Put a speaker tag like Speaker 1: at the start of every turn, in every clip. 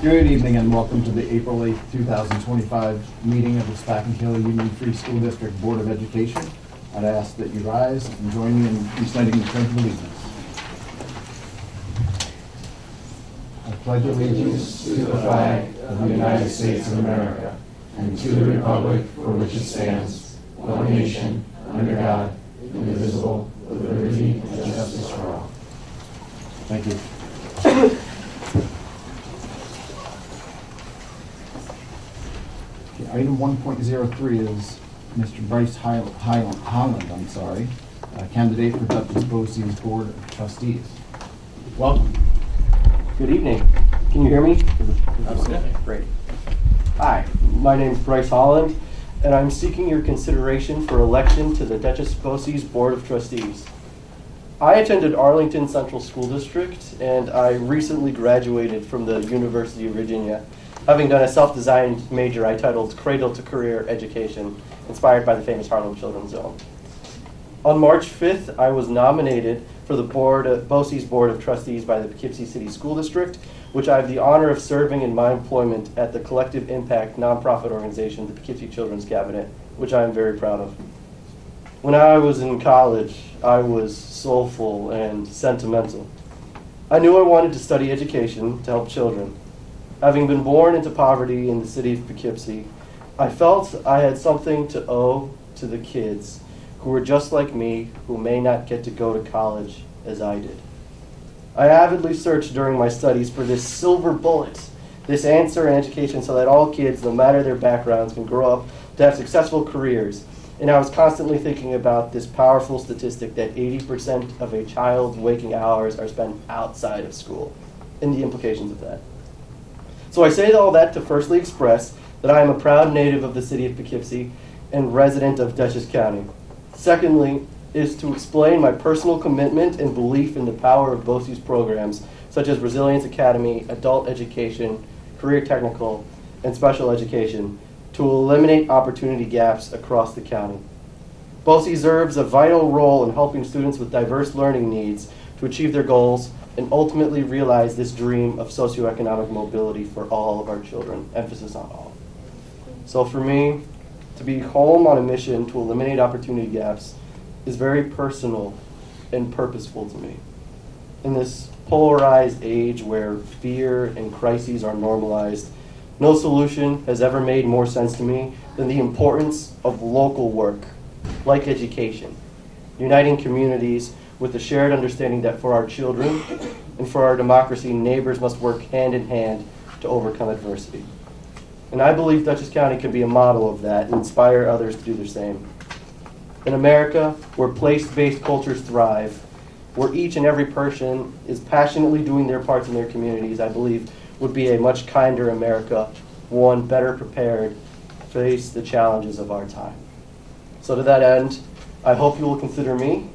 Speaker 1: Good evening and welcome to the April 8th, 2025 meeting of the Spakenkill Union Free School District Board of Education. I'd ask that you rise and join me in reciting the Pledge of Allegiance. I pledge allegiance to the flag of the United States of America and to the republic for which it stands, one nation, under God, indivisible, with liberty and justice for all. Thank you. Item 1.03 is Mr. Bryce Holland, candidate for Dutchess BOCES Board of Trustees. Welcome.
Speaker 2: Good evening. Can you hear me?
Speaker 1: Absolutely.
Speaker 2: Great. Hi, my name is Bryce Holland, and I'm seeking your consideration for election to the Dutchess BOCES Board of Trustees. I attended Arlington Central School District, and I recently graduated from the University of Virginia, having done a self-designed major I titled Cradle to Career Education, inspired by the famous Harlem Children's Zone. On March 5th, I was nominated for the BOCES Board of Trustees by the Poughkeepsie City School District, which I have the honor of serving in my employment at the collective impact nonprofit organization, the Poughkeepsie Children's Cabinet, which I am very proud of. When I was in college, I was soulful and sentimental. I knew I wanted to study education to help children. Having been born into poverty in the city of Poughkeepsie, I felt I had something to owe to the kids who were just like me, who may not get to go to college as I did. I avidly searched during my studies for this silver bullet, this answer in education so that all kids, no matter their backgrounds, can grow up to have successful careers. And I was constantly thinking about this powerful statistic that 80% of a child's waking hours are spent outside of school, and the implications of that. So I say all that to firstly express that I am a proud native of the city of Poughkeepsie and resident of Dutchess County. Secondly, is to explain my personal commitment and belief in the power of BOCES programs such as Resilience Academy, Adult Education, Career Technical, and Special Education to eliminate opportunity gaps across the county. BOCES serves a vital role in helping students with diverse learning needs to achieve their goals and ultimately realize this dream of socioeconomic mobility for all of our children, emphasis on all. So for me, to be home on a mission to eliminate opportunity gaps is very personal and purposeful to me. In this polarized age where fear and crises are normalized, no solution has ever made more sense to me than the importance of local work, like education, uniting communities with the shared understanding that for our children and for our democracy, neighbors must work hand in hand to overcome adversity. And I believe Dutchess County can be a model of that and inspire others to do the same. In America, where place-based cultures thrive, where each and every person is passionately doing their parts in their communities, I believe would be a much kinder America, one better prepared to face the challenges of our time. So to that end, I hope you will consider me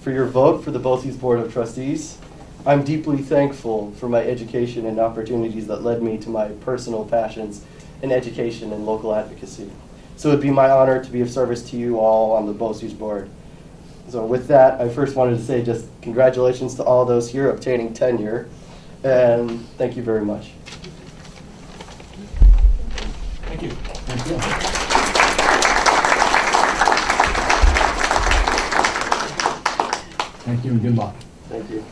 Speaker 2: for your vote for the BOCES Board of Trustees. I'm deeply thankful for my education and opportunities that led me to my personal passions in education and local advocacy. So it would be my honor to be of service to you all on the BOCES Board. So with that, I first wanted to say just congratulations to all those here obtaining tenure, and thank you very much.
Speaker 1: Thank you. Thank you. Thank you and good luck.
Speaker 2: Thank you.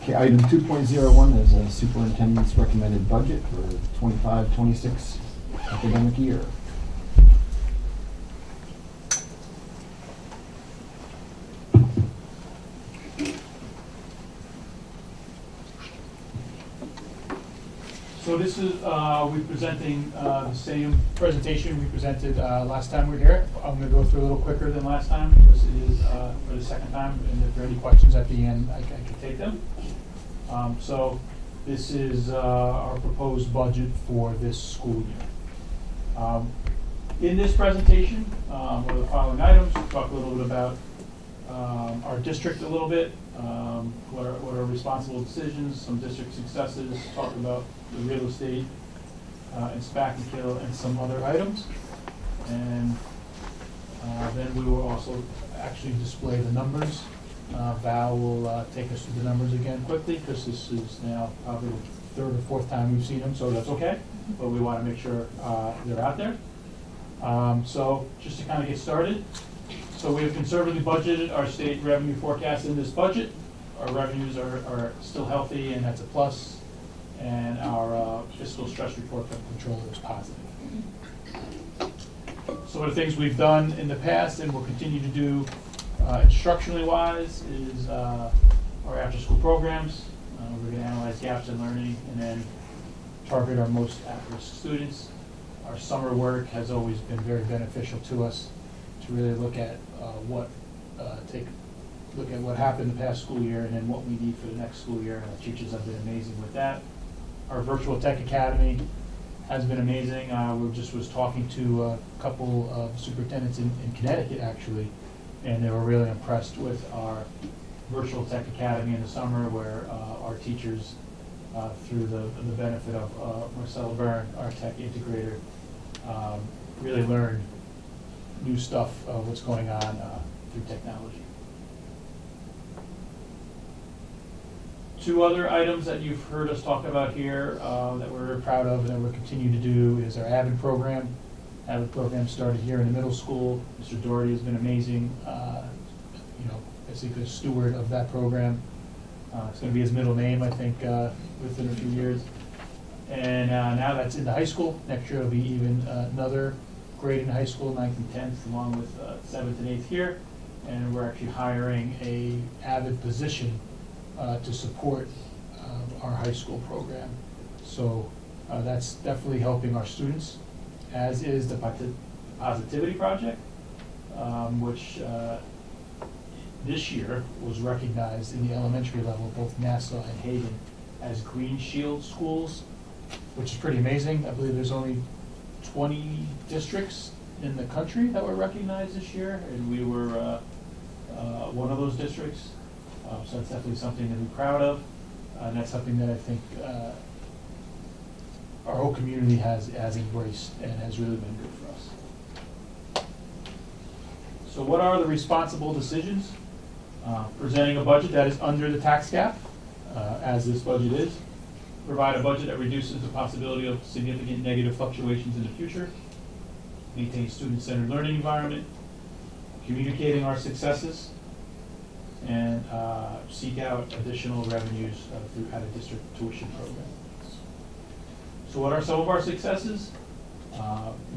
Speaker 1: Okay, item 2.01 is a superintendent's recommended budget for 25-26 academic year.
Speaker 3: So this is, we're presenting the same presentation we presented last time we were here. I'm going to go through a little quicker than last time because it is for the second time, and if there are any questions at the end, I can take them. So this is our proposed budget for this school year. In this presentation, what are the following items? We'll talk a little bit about our district a little bit, what are responsible decisions, some district successes, talk about the real estate in Spakenkill and some other items. And then we will also actually display the numbers Val will take us through the numbers again quickly, because this is now probably the third or fourth time we've seen them, so that's okay. But we want to make sure they're out there. So just to kind of get started, so we have conservatively budgeted our state revenue forecast in this budget. Our revenues are still healthy, and that's a plus, and our fiscal stress report from the controller is positive. Some of the things we've done in the past and will continue to do instructionally wise is our after-school programs. We're going to analyze gaps in learning and then target our most at-risk students. Our summer work has always been very beneficial to us to really look at what happened the past school year and then what we need for the next school year. And our teachers have been amazing with that. Our virtual tech academy has been amazing. We just was talking to a couple of superintendents in Connecticut actually, and they were really impressed with our virtual tech academy in the summer, where our teachers, through the benefit of Marcella Byrne, our tech integrator, really learned new stuff, what's going on through technology. Two other items that you've heard us talk about here that we're very proud of and that we're continuing to do is our AVID program. AVID program started here in the middle school. Mr. Doherty has been amazing, basically a steward of that program. It's going to be his middle name, I think, within a few years. And now that's in the high school. Next year it'll be even another grade in high school, 9th and 10th, along with 7th and 8th here. And we're actually hiring a AVID position to support our high school program. So that's definitely helping our students, as is the Positivity Project, which this year was recognized in the elementary level, both Nassau and Hagen, as Green Shield schools, which is pretty amazing. I believe there's only 20 districts in the country that were recognized this year, and we were one of those districts. So that's definitely something to be proud of, and that's something that I think our whole community has embraced and has really been good for us. So what are the responsible decisions? Presenting a budget that is under the tax cap, as this budget is. Provide a budget that reduces the possibility of significant negative fluctuations in the future. Maintain student-centered learning environment. Communicating our successes. And seek out additional revenues through out-of-district tuition programs. So what are some of our successes?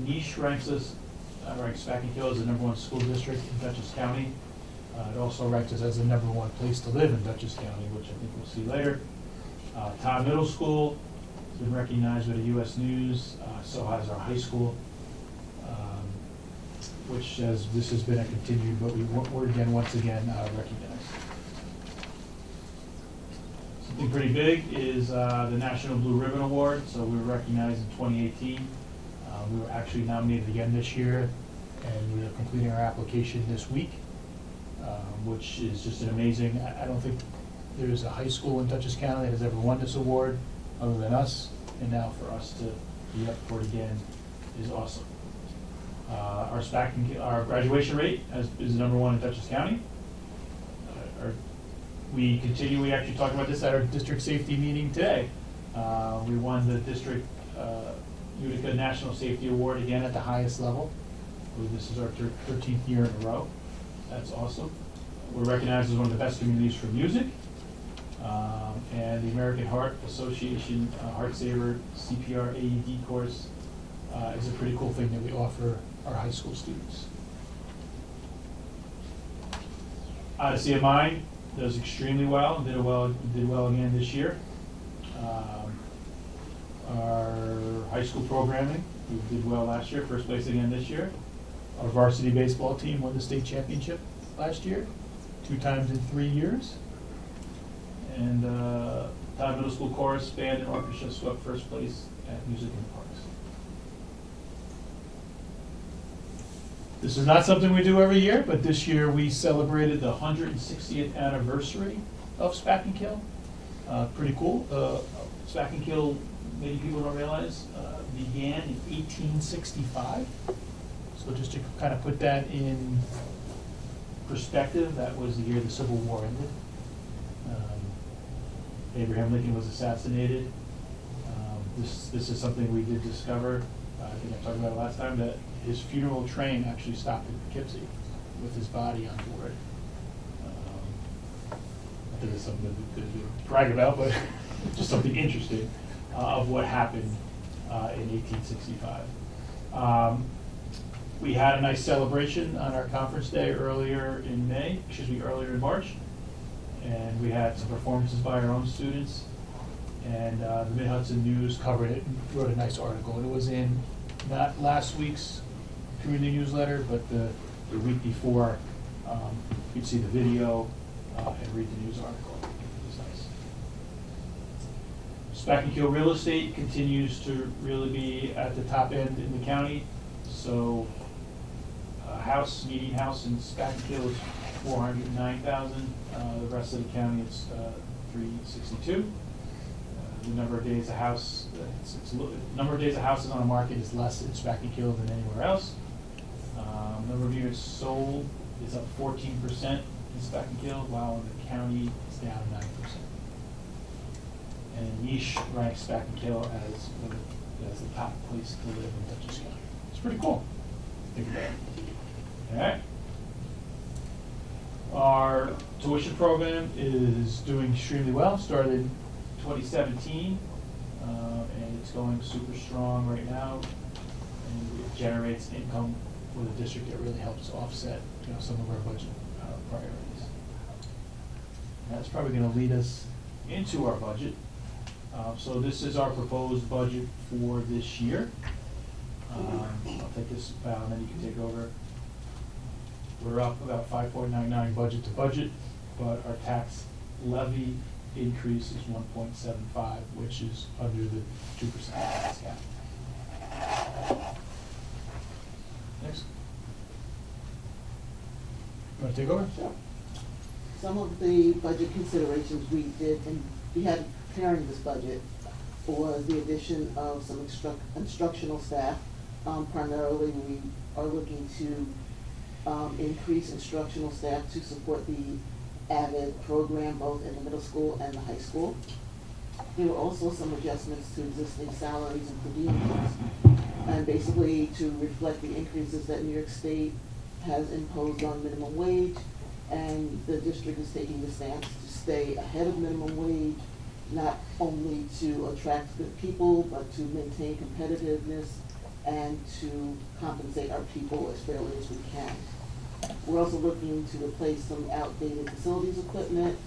Speaker 3: Niche ranks Spackenkill as the #1 school district in Dutchess County. It also ranks us as the #1 place to live in Dutchess County, which I think we'll see later. Todd Middle School has been recognized with the U.S. News. So has our high school, this has been a continued, but we're once again recognized. Something pretty big is the National Blue Ribbon Award. So we were recognized in 2018. We were actually nominated again this year, and we are completing our application this week, which is just an amazing. I don't think there's a high school in Dutchess County that has ever won this award other than us, and now for us to be up for it again is awesome. Our graduation rate is #1 in Dutchess County. We actually talked about this at our district safety meeting today. We won the district Utica National Safety Award again at the highest level. I believe this is our 13th year in a row. That's awesome. We're recognized as one of the best communities for music. And the American Heart Association Heart Saver CPR AED course is a pretty cool thing that we offer our high school students. Odyssey of Mind does extremely well and did well again this year. Our high school programming, we did well last year, first place again this year. Our varsity baseball team won the state championship last year, 2 times in 3 years. And Todd Middle School Chorus, Band, and Orchestra swept first place at Music in the Parks. This is not something we do every year, but this year we celebrated the 160th anniversary of Spackenkill. Pretty cool. Spackenkill, many people don't realize, began in 1865. So just to kind of put that in perspective, that was the year the Civil War ended. Abraham Lincoln was assassinated. This is something we did discover, I think I talked about it last time, that his funeral train actually stopped in Poughkeepsie with his body on board. I think it's something to brag about, but just something interesting of what happened in 1865. We had a nice celebration on our conference day earlier in March. And we had some performances by our own students. And the Mid-Hudson News covered it and wrote a nice article. And it was in not last week's community newsletter, but the week before. You'd see the video and read the news article. It was nice. Spackenkill Real Estate continues to really be at the top end in the county. So median house in Spackenkill is $409,000. The rest of the county is $362,000. The number of days a house, number of days a house is on the market is less in Spackenkill than anywhere else. Number of units sold is up 14% in Spackenkill, while in the county it's down 9%. And Niche ranks Spackenkill as the top place to live in Dutchess County. It's pretty cool. Think about it. All right. Our tuition program is doing extremely well. Started in 2017, and it's going super strong right now. And it generates income for the district that really helps offset, some of our budget priorities. And that's probably going to lead us into our budget. So this is our proposed budget for this year. I'll take this bow and then you can take over. We're up about 5.99 budget to budget, but our tax levy increase is 1.75, which is under the 2% tax cap. Next. You want to take over?
Speaker 4: Sure. Some of the budget considerations we did, and we had preparing this budget, was the addition of some instructional staff. Primarily, we are looking to increase instructional staff to support the AVID program both in the middle school and the high school. There were also some adjustments to existing salaries and per diems, and basically to reflect the increases that New York State has imposed on minimum wage, and the district is taking the stance to stay ahead of minimum wage, not only to attract good people, but to maintain competitiveness and to compensate our people as fairly as we can. We're also looking to replace some outdated facilities equipment,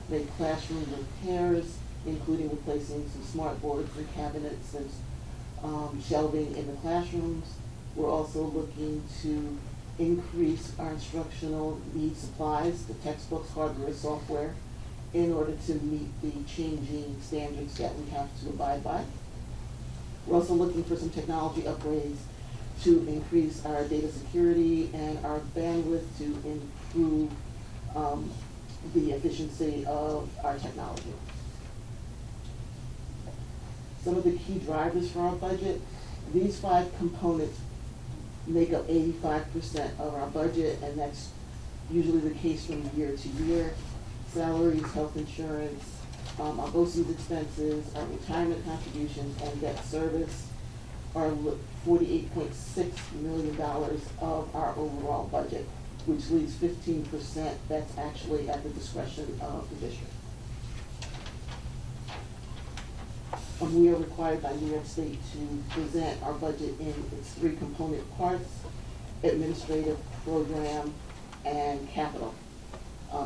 Speaker 4: make classroom repairs, including replacing some smart boards and cabinets and shelving in the classrooms. We're also looking to increase our instructional need supplies, the textbooks, hardware, software, in order to meet the changing standards that we have to abide by. We're also looking for some technology upgrades to increase our data security and our bandwidth to improve the efficiency of our technology. Some of the key drivers for our budget, these 5 components make up 85% of our budget, and that's usually the case from year to year. Salaries, health insurance, our BOCES expenses, our retirement contributions, and debt service are $48.6 million of our overall budget, which leaves 15% that's actually at the discretion of the district. We are required by New York State to present our budget in its 3 component parts: administrative, program, and capital.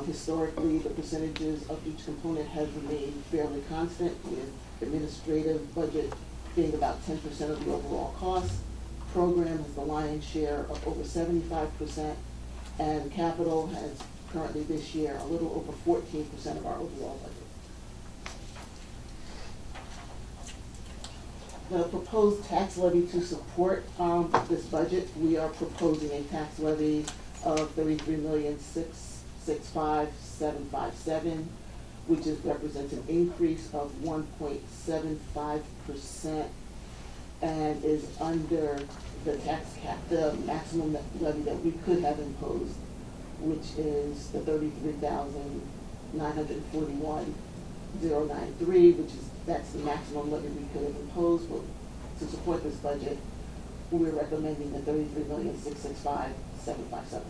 Speaker 4: Historically, the percentages of each component has remained fairly constant, with administrative budget being about 10% of the overall cost. Program has the lion's share of over 75%, and capital has currently this year a little over 14% of our overall budget. The proposed tax levy to support this budget, we are proposing a tax levy of $33,665,757, which represents an increase of 1.75% and is under the tax cap, the maximum levy that we could have imposed which is the 33,941,093, that's the maximum levy we could have imposed, but to support this budget, we're recommending the 33,665,757.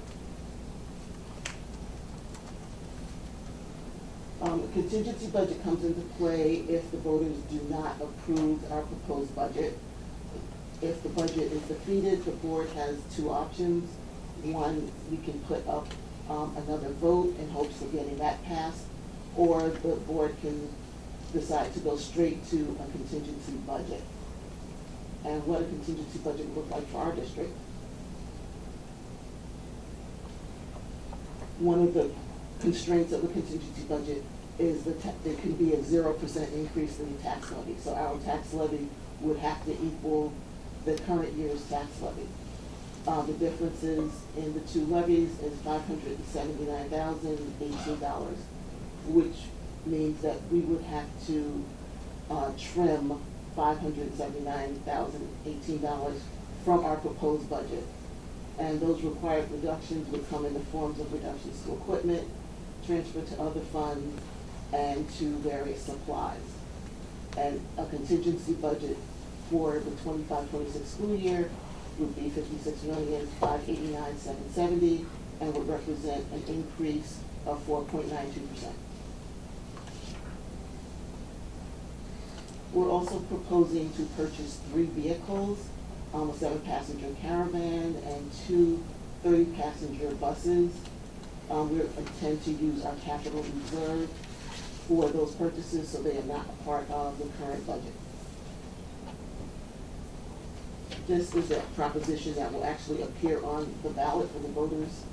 Speaker 4: A contingency budget comes into play if the voters do not approve our proposed budget. If the budget is defeated, the board has two options. One, we can put up another vote in hopes of getting that passed, or the board can decide to go straight to a contingency budget. And what a contingency budget would look like for our district. One of the constraints of a contingency budget is there can be a 0% increase in the tax levy. So our tax levy would have to equal the current year's tax levy. The differences in the two levies is $579,018, which means that we would have to trim $579,018 from our proposed budget. And those required reductions would come in the forms of reductions to equipment, transfer to other funds, and to various supplies. And a contingency budget for the 25-26 school year would be $56,589,770 and would represent an increase of 4.92%. We're also proposing to purchase 3 vehicles, a 7-passenger caravan and 2 30-passenger buses. We intend to use our capital reserve for those purchases, so they are not a part of the current budget. This is a proposition that will actually appear on the ballot for the voters.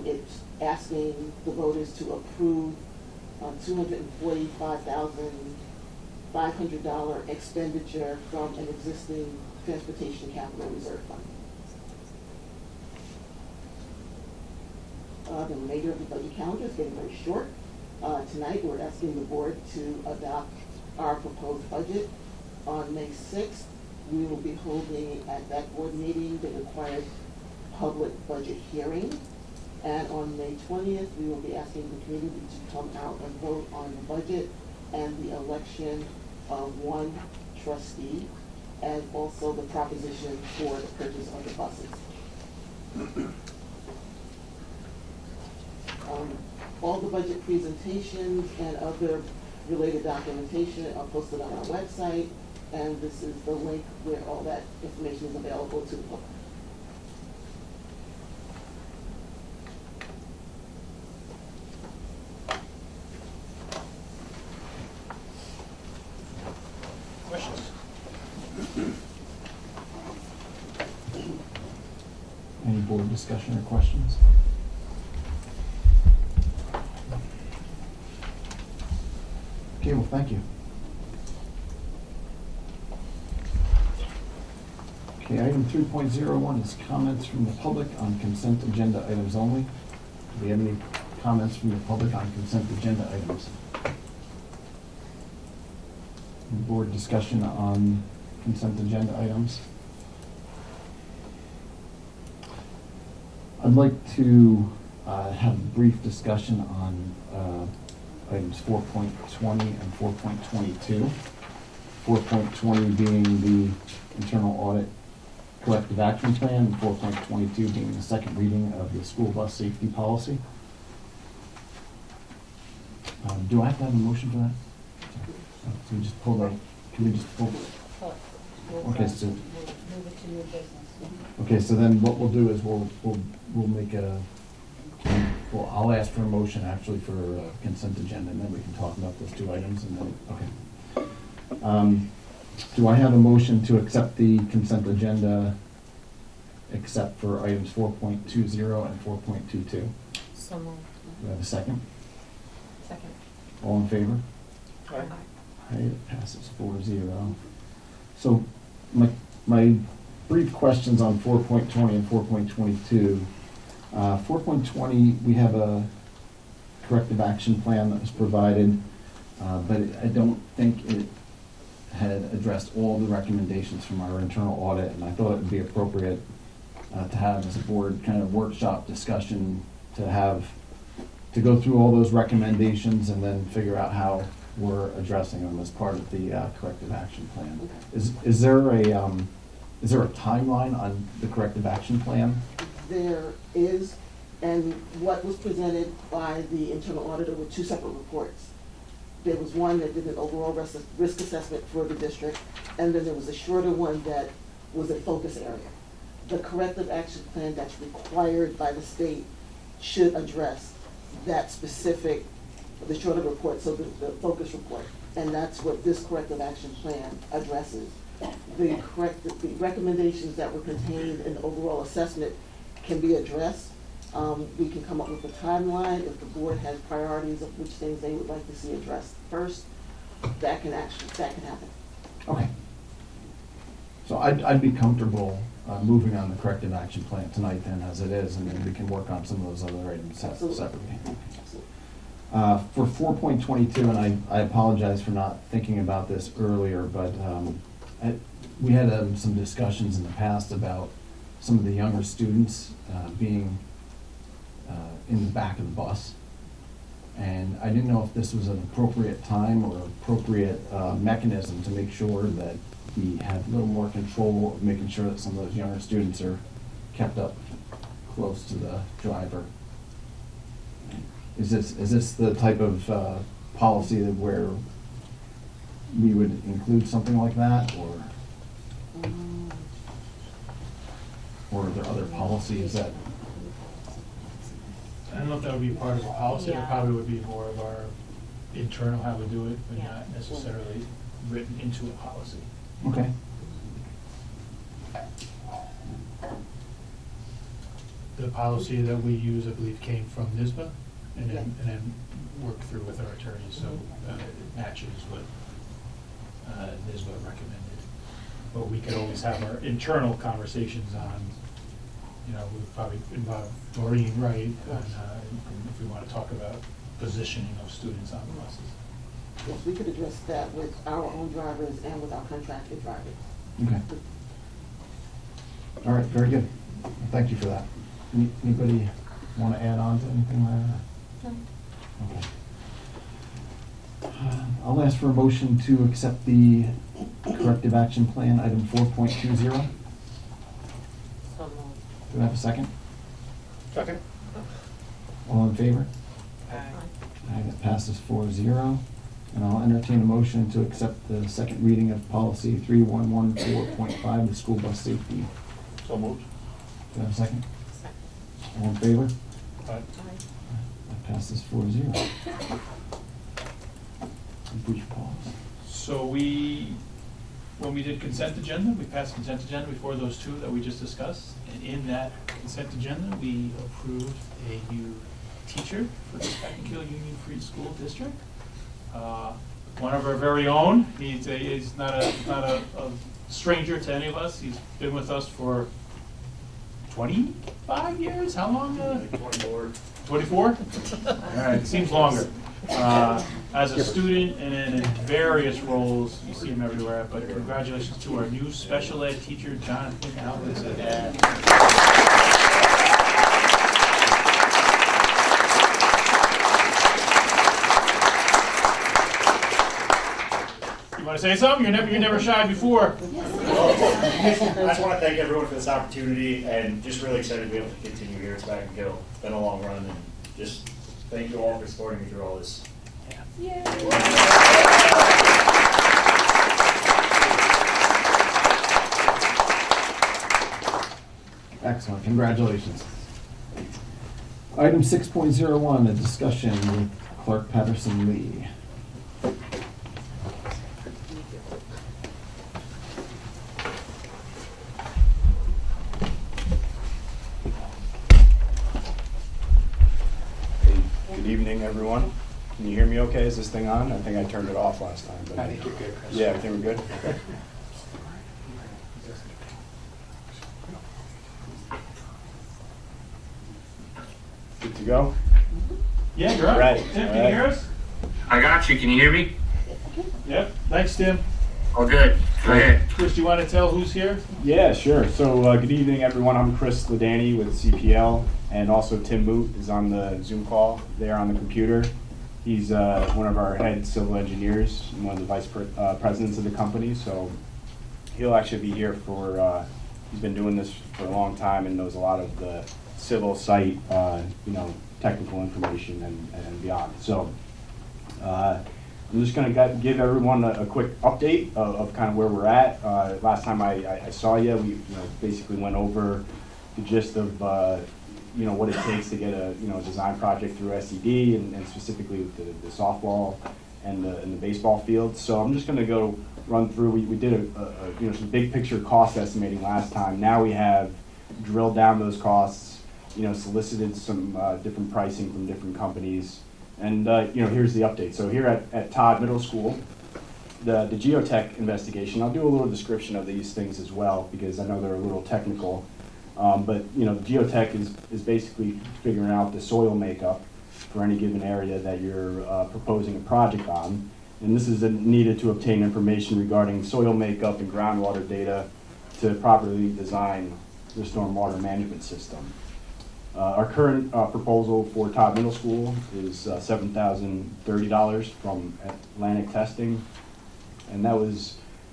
Speaker 4: It's asking the voters to approve $245,500 expenditure from an existing transportation capital reserve fund. The remainder of the budget calendar is getting very short. Tonight, we're asking the board to adopt our proposed budget. On May 6th, we will be holding at that board meeting the required public budget hearing. And on May 20th, we will be asking the community to come out and vote on the budget and the election of 1 trustee, and also the proposition for the purchase of the buses. All the budget presentations and other related documentation are posted on our website, and this is the link where all that information is available to the public.
Speaker 3: Questions?
Speaker 1: Any board discussion or questions? Okay, well, thank you. Okay, item 3.01 is comments from the public on consent agenda items only. Do we have any comments from the public on consent agenda items? Any board discussion on consent agenda items? I'd like to have a brief discussion on items 4.20 and 4.22. 4.20 being the internal audit collective action plan, and 4.22 being the second reading of the school bus safety policy. Do I have to have a motion for that? So we just pull that, can we just pull? Okay, so.
Speaker 5: Move it to new business.
Speaker 1: Okay, so then what we'll do is we'll make I'll ask for a motion actually for consent agenda, and then we can talk about those 2 items, and then, okay. Do I have a motion to accept the consent agenda except for items 4.20 and 4.22?
Speaker 5: So moved.
Speaker 1: Do I have a second?
Speaker 5: Second.
Speaker 1: All in favor?
Speaker 2: Aye.
Speaker 1: Aye, it passes 4-0. So my brief questions on 4.20 and 4.22. 4.20, we have a corrective action plan that was provided, but I don't think it had addressed all the recommendations from our internal audit, and I thought it would be appropriate to have as a board kind of workshop discussion to go through all those recommendations and then figure out how we're addressing them as part of the corrective action plan. Is there a timeline on the corrective action plan?
Speaker 4: There is, and what was presented by the internal auditor were two separate reports. There was one that did an overall risk assessment for the district, and then there was a shorter one that was a focus area. The corrective action plan that's required by the state should address that specific, the shorter report, so the focus report. And that's what this corrective action plan addresses. The recommendations that were contained in the overall assessment can be addressed. We can come up with a timeline if the board has priorities of which things they would like to see addressed first. That can happen.
Speaker 1: Okay. So I'd be comfortable moving on the corrective action plan tonight then as it is, and then we can work on some of those other items
Speaker 4: Absolutely.
Speaker 1: separately. For 4.22, and I apologize for not thinking about this earlier, but we had some discussions in the past about some of the younger students being in the back of the bus. And I didn't know if this was an appropriate time or appropriate mechanism to make sure that we have a little more control of making sure that some of those younger students are kept up close to the driver. Is this the type of policy that where we would include something like that, or are there other policies that?
Speaker 3: I don't know if that would be part of the policy, it
Speaker 5: Yeah.
Speaker 3: probably would be more of our internal how we do it, but
Speaker 5: Yeah.
Speaker 3: not necessarily written into a policy.
Speaker 1: Okay.
Speaker 3: The policy that we use, I believe, came from NISBA, and
Speaker 4: Yeah.
Speaker 3: then worked through with our attorneys, so it matches what NISBA recommended. But we could always have our internal conversations on, we would probably involve Doreen Wright, on, if we want to talk about positioning of students on the buses.
Speaker 4: Yes, we could address that with our own drivers and with our contracted drivers.
Speaker 1: Okay. All right, very good. Thank you for that. Anybody want to add on to anything like that?
Speaker 5: No.
Speaker 1: Okay. I'll ask for a motion to accept the corrective action plan, item 4.20.
Speaker 5: So moved.
Speaker 1: Do I have a second?
Speaker 2: Second.
Speaker 1: All in favor?
Speaker 5: Aye.
Speaker 1: Aye, that passes 4-0. And I'll entertain a motion to accept the second reading of policy 3114.5, the school bus safety.
Speaker 2: So moved.
Speaker 1: Do I have a second?
Speaker 5: Second.
Speaker 1: All in favor?
Speaker 5: Aye.
Speaker 1: That passes 4-0. Brief pause.
Speaker 3: So when we did consent agenda, we passed consent agenda before those two that we just discussed. And in that consent agenda, we approved a new teacher for the Spectacular Union Free School District. One of our very own. He's not a stranger to any of us. He's been with us for 25 years? How long?
Speaker 6: 24.
Speaker 3: 24? All right, seems longer. As a student and in various roles, you see him everywhere, but congratulations to our new special ed teacher, Jonathan Alves. You want to say something? You're never shy before.
Speaker 6: I just want to thank everyone for this opportunity, and just really excited to be able to continue here at Spectacular Hill. It's been a long run, and just thank you all for supporting me through all this.
Speaker 1: Excellent, congratulations. Item 6.01, a discussion with Clerk Patterson Lee.
Speaker 7: Good evening, everyone. Can you hear me okay? Is this thing on? I think I turned it off last time. But
Speaker 2: I think you're good, Chris.
Speaker 7: Yeah, everything we're good? Okay. Good to go?
Speaker 3: Yeah, you're up.
Speaker 7: Right.
Speaker 3: Tim, can you hear us?
Speaker 8: I got you. Can you hear me?
Speaker 3: Yep. Thanks, Tim.
Speaker 1: Oh, good. Go ahead.
Speaker 3: Chris, do you want to tell who's here?
Speaker 7: Yeah, sure. So, good evening, everyone. I'm Chris Ladani with CPL, and also Tim Moot is on the Zoom call there on the computer. He's one of our head civil engineers and one of the vice presidents of the company, so he'll actually be here for, he's been doing this for a long time and knows a lot of the civil site, technical information and beyond. So, I'm just going to give everyone a quick update of kind of where we're at. Last time I saw you, we basically went over the gist of what it takes to get a design project through SED and specifically with the softball and the baseball field. So I'm just going to go run through. We did some big picture cost estimating last time. Now we have drilled down those costs, solicited some different pricing from different companies. And here's the update. So here at Todd Middle School, the geotech investigation, I'll do a little description of these things as well because I know they're a little technical. But geotech is basically figuring out the soil makeup for any given area that you're proposing a project on. And this is needed to obtain information regarding soil makeup and groundwater data to properly design the stormwater management system. Our current proposal for Todd Middle School is $7,030 from Atlantic Testing, and that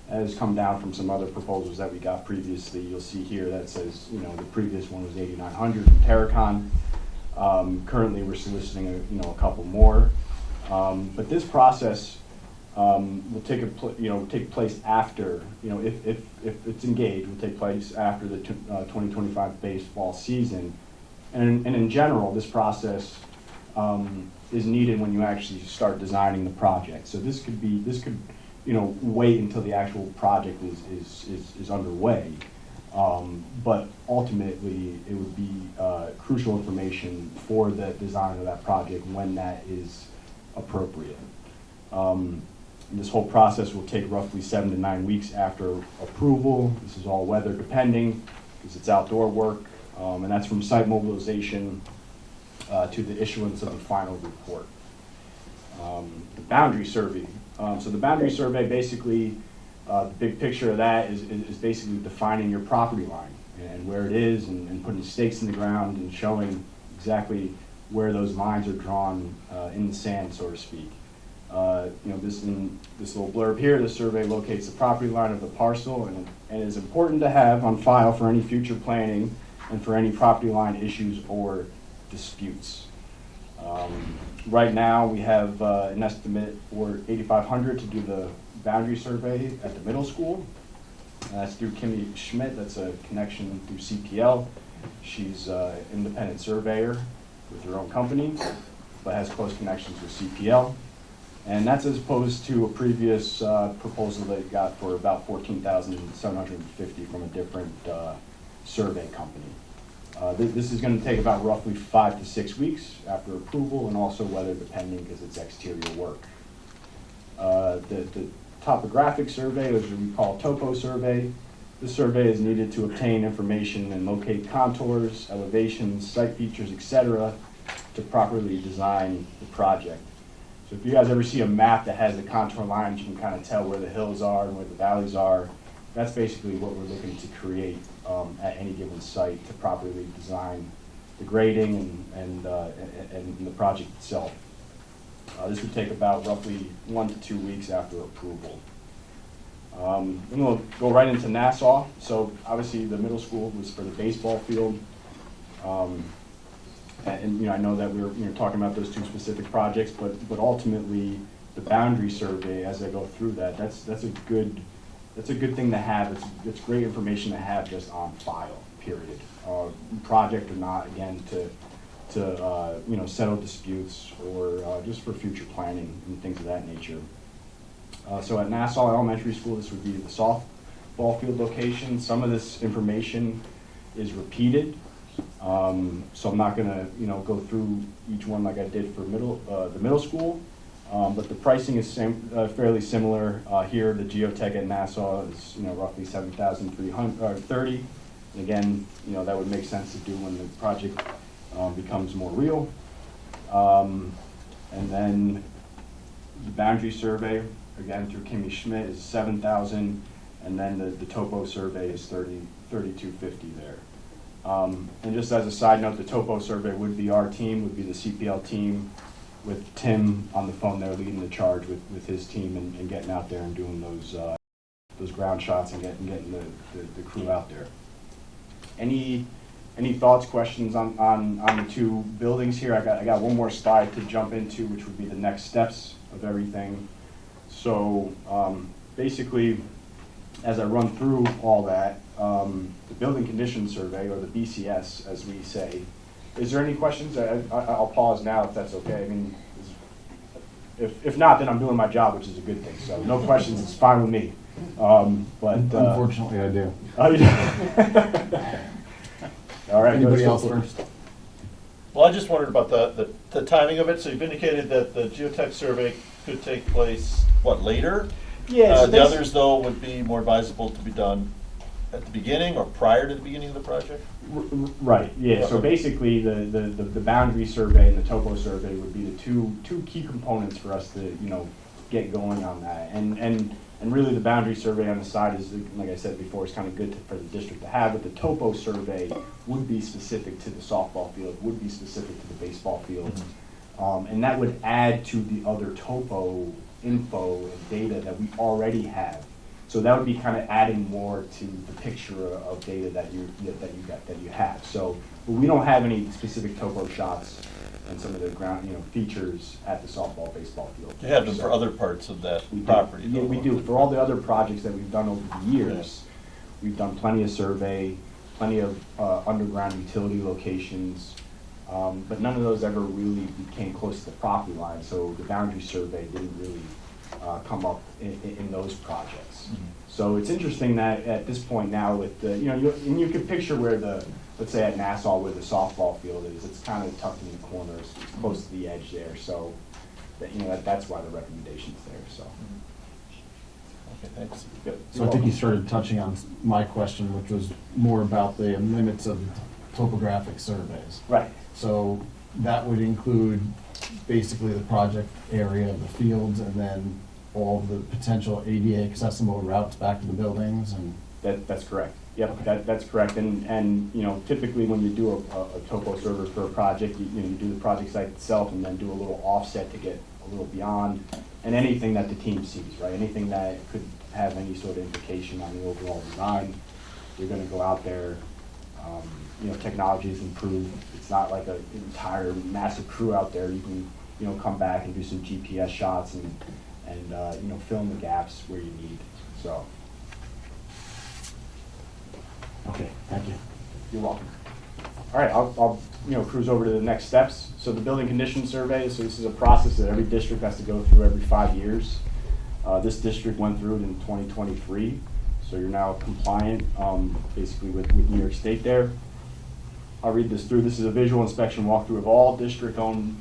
Speaker 7: has come down from some other proposals that we got previously. You'll see here that says, the previous one was $8,900 from Terracon. Currently, we're soliciting a couple more, but this process will take place after, if it's engaged, will take place after the 2025 baseball season. And in general, this process is needed when you actually start designing the project. So this could wait until the actual project is underway. But ultimately, it would be crucial information for the design of that project when that is appropriate. This whole process will take roughly 7 to 9 weeks after approval. This is all weather depending because it's outdoor work. And that's from site mobilization to the issuance of the final report. The boundary survey. So the boundary survey, basically, the big picture of that is basically defining your property line and where it is and putting stakes in the ground and showing exactly where those lines are drawn in the sand, so to speak. This little blurb here, the survey locates the property line of the parcel and is important to have on file for any future planning and for any property line issues or disputes. Right now, we have an estimate for $8,500 to do the boundary survey at the middle school. That's through Kimmy Schmidt. That's a connection through CPL. She's an independent surveyor with her own company, but has close connections with CPL. And that's as opposed to a previous proposal that got for about $14,750 from a different survey company. This is going to take about roughly 5 to 6 weeks after approval and also weather depending because it's exterior work. The topographic survey, which we call topo survey, this survey is needed to obtain information and locate contours, elevations, site features, etc. to properly design the project. So if you guys ever see a map that has the contour lines, you can kind of tell where the hills are and where the valleys are. That's basically what we're looking to create at any given site to properly design the grading and the project itself. This would take about roughly 1 to 2 weeks after approval. Then we'll go right into Nassau. So obviously the middle school was for the baseball field. And I know that we're talking about those two specific projects, but ultimately the boundary survey, as I go through that, that's a good thing to have. It's great information to have just on file, period. Project or not, again, to settle disputes or just for future planning and things of that nature. So at Nassau Elementary School, this would be the softball field location. Some of this information is repeated. So I'm not gonna, go through each one like I did for the middle school, but the pricing is fairly similar. Here, the geotech at Nassau is, roughly $7,330. And again, that would make sense to do when the project becomes more real. And then the boundary survey, again through Kimmy Schmidt, is 7,000, and then the topo survey is 3250 there. And just as a side note, the topo survey would be our team, would be the CPL team, with Tim on the phone there leading the charge with his team and getting out there and doing those ground shots and getting the crew out there. Any thoughts, questions on the two buildings here? I got one more slide to jump into, which would be the next steps of everything. So basically, as I run through all that, the building condition survey, or the BCS as we say, is there any questions? I'll pause now if that's okay. I mean, if not, then I'm doing my job, which is a good thing. So no questions, it's fine with me. But
Speaker 5: Unfortunately, I do.
Speaker 7: All right.
Speaker 5: Anybody
Speaker 7: go
Speaker 5: else
Speaker 7: for it.
Speaker 5: first?
Speaker 8: Well, I just wondered about the timing of it. So you've indicated that the geotech survey could take place, what, later?
Speaker 7: Yeah. so
Speaker 8: The
Speaker 7: this-
Speaker 8: others, though, would be more advisable to be done at the beginning or prior to the beginning of the project?
Speaker 7: Right, yeah, so
Speaker 8: Okay.
Speaker 7: basically, the boundary survey and the topo survey would be the two key components for us to, get going on that. And really, the boundary survey on the side is, like I said before, is kind of good for the district to have, but the topo survey would be specific to the softball field, would be specific to the baseball field. And that would add to the other topo info and data that we already have. So that would be kind of adding more to the picture of data that you have. So, but we don't have any specific topo shots and some of the ground, features at the softball, baseball field.
Speaker 8: You have them
Speaker 7: So
Speaker 8: for other parts of that
Speaker 7: we do.
Speaker 8: property?
Speaker 7: Yeah,
Speaker 8: though.
Speaker 7: we do. For all the other projects that we've done over the years, we've done plenty of survey, plenty of underground utility locations, but none of those ever really came close to the property line. So the boundary survey didn't really come up in those projects. So it's interesting that at this point now with the, and you can picture where let's say at Nassau where the softball field is, it's kind of tucked in the corners, it's close to the edge there. So that's why the recommendation's there, so.
Speaker 8: Okay, thanks.
Speaker 7: Yep.
Speaker 5: So I think you started touching on my question, which was more about the limits of topographic surveys.
Speaker 7: Right.
Speaker 5: So that would include basically the project area of the fields and then all of the potential ADA accessible routes back to the buildings and.
Speaker 7: That's correct. Yep,
Speaker 5: Okay.
Speaker 7: that's correct. And typically when you do a topo survey for a project, you do the project site itself and then do a little offset to get a little beyond, and anything that the team sees, right? Anything that could have any sort of implication on the overall design, you're gonna go out there. Technology's improved. It's not like an entire massive crew out there. You can, come back and do some GPS shots and fill in the gaps where you need, so.
Speaker 5: Okay, thank you.
Speaker 7: You're welcome. All right, I'll cruise over to the next steps. So the building condition survey, so this is a process that every district has to go through every 5 years. This district went through it in 2023, so you're now compliant, basically with New York State there. I'll read this through. This is a visual inspection walkthrough of all district-owned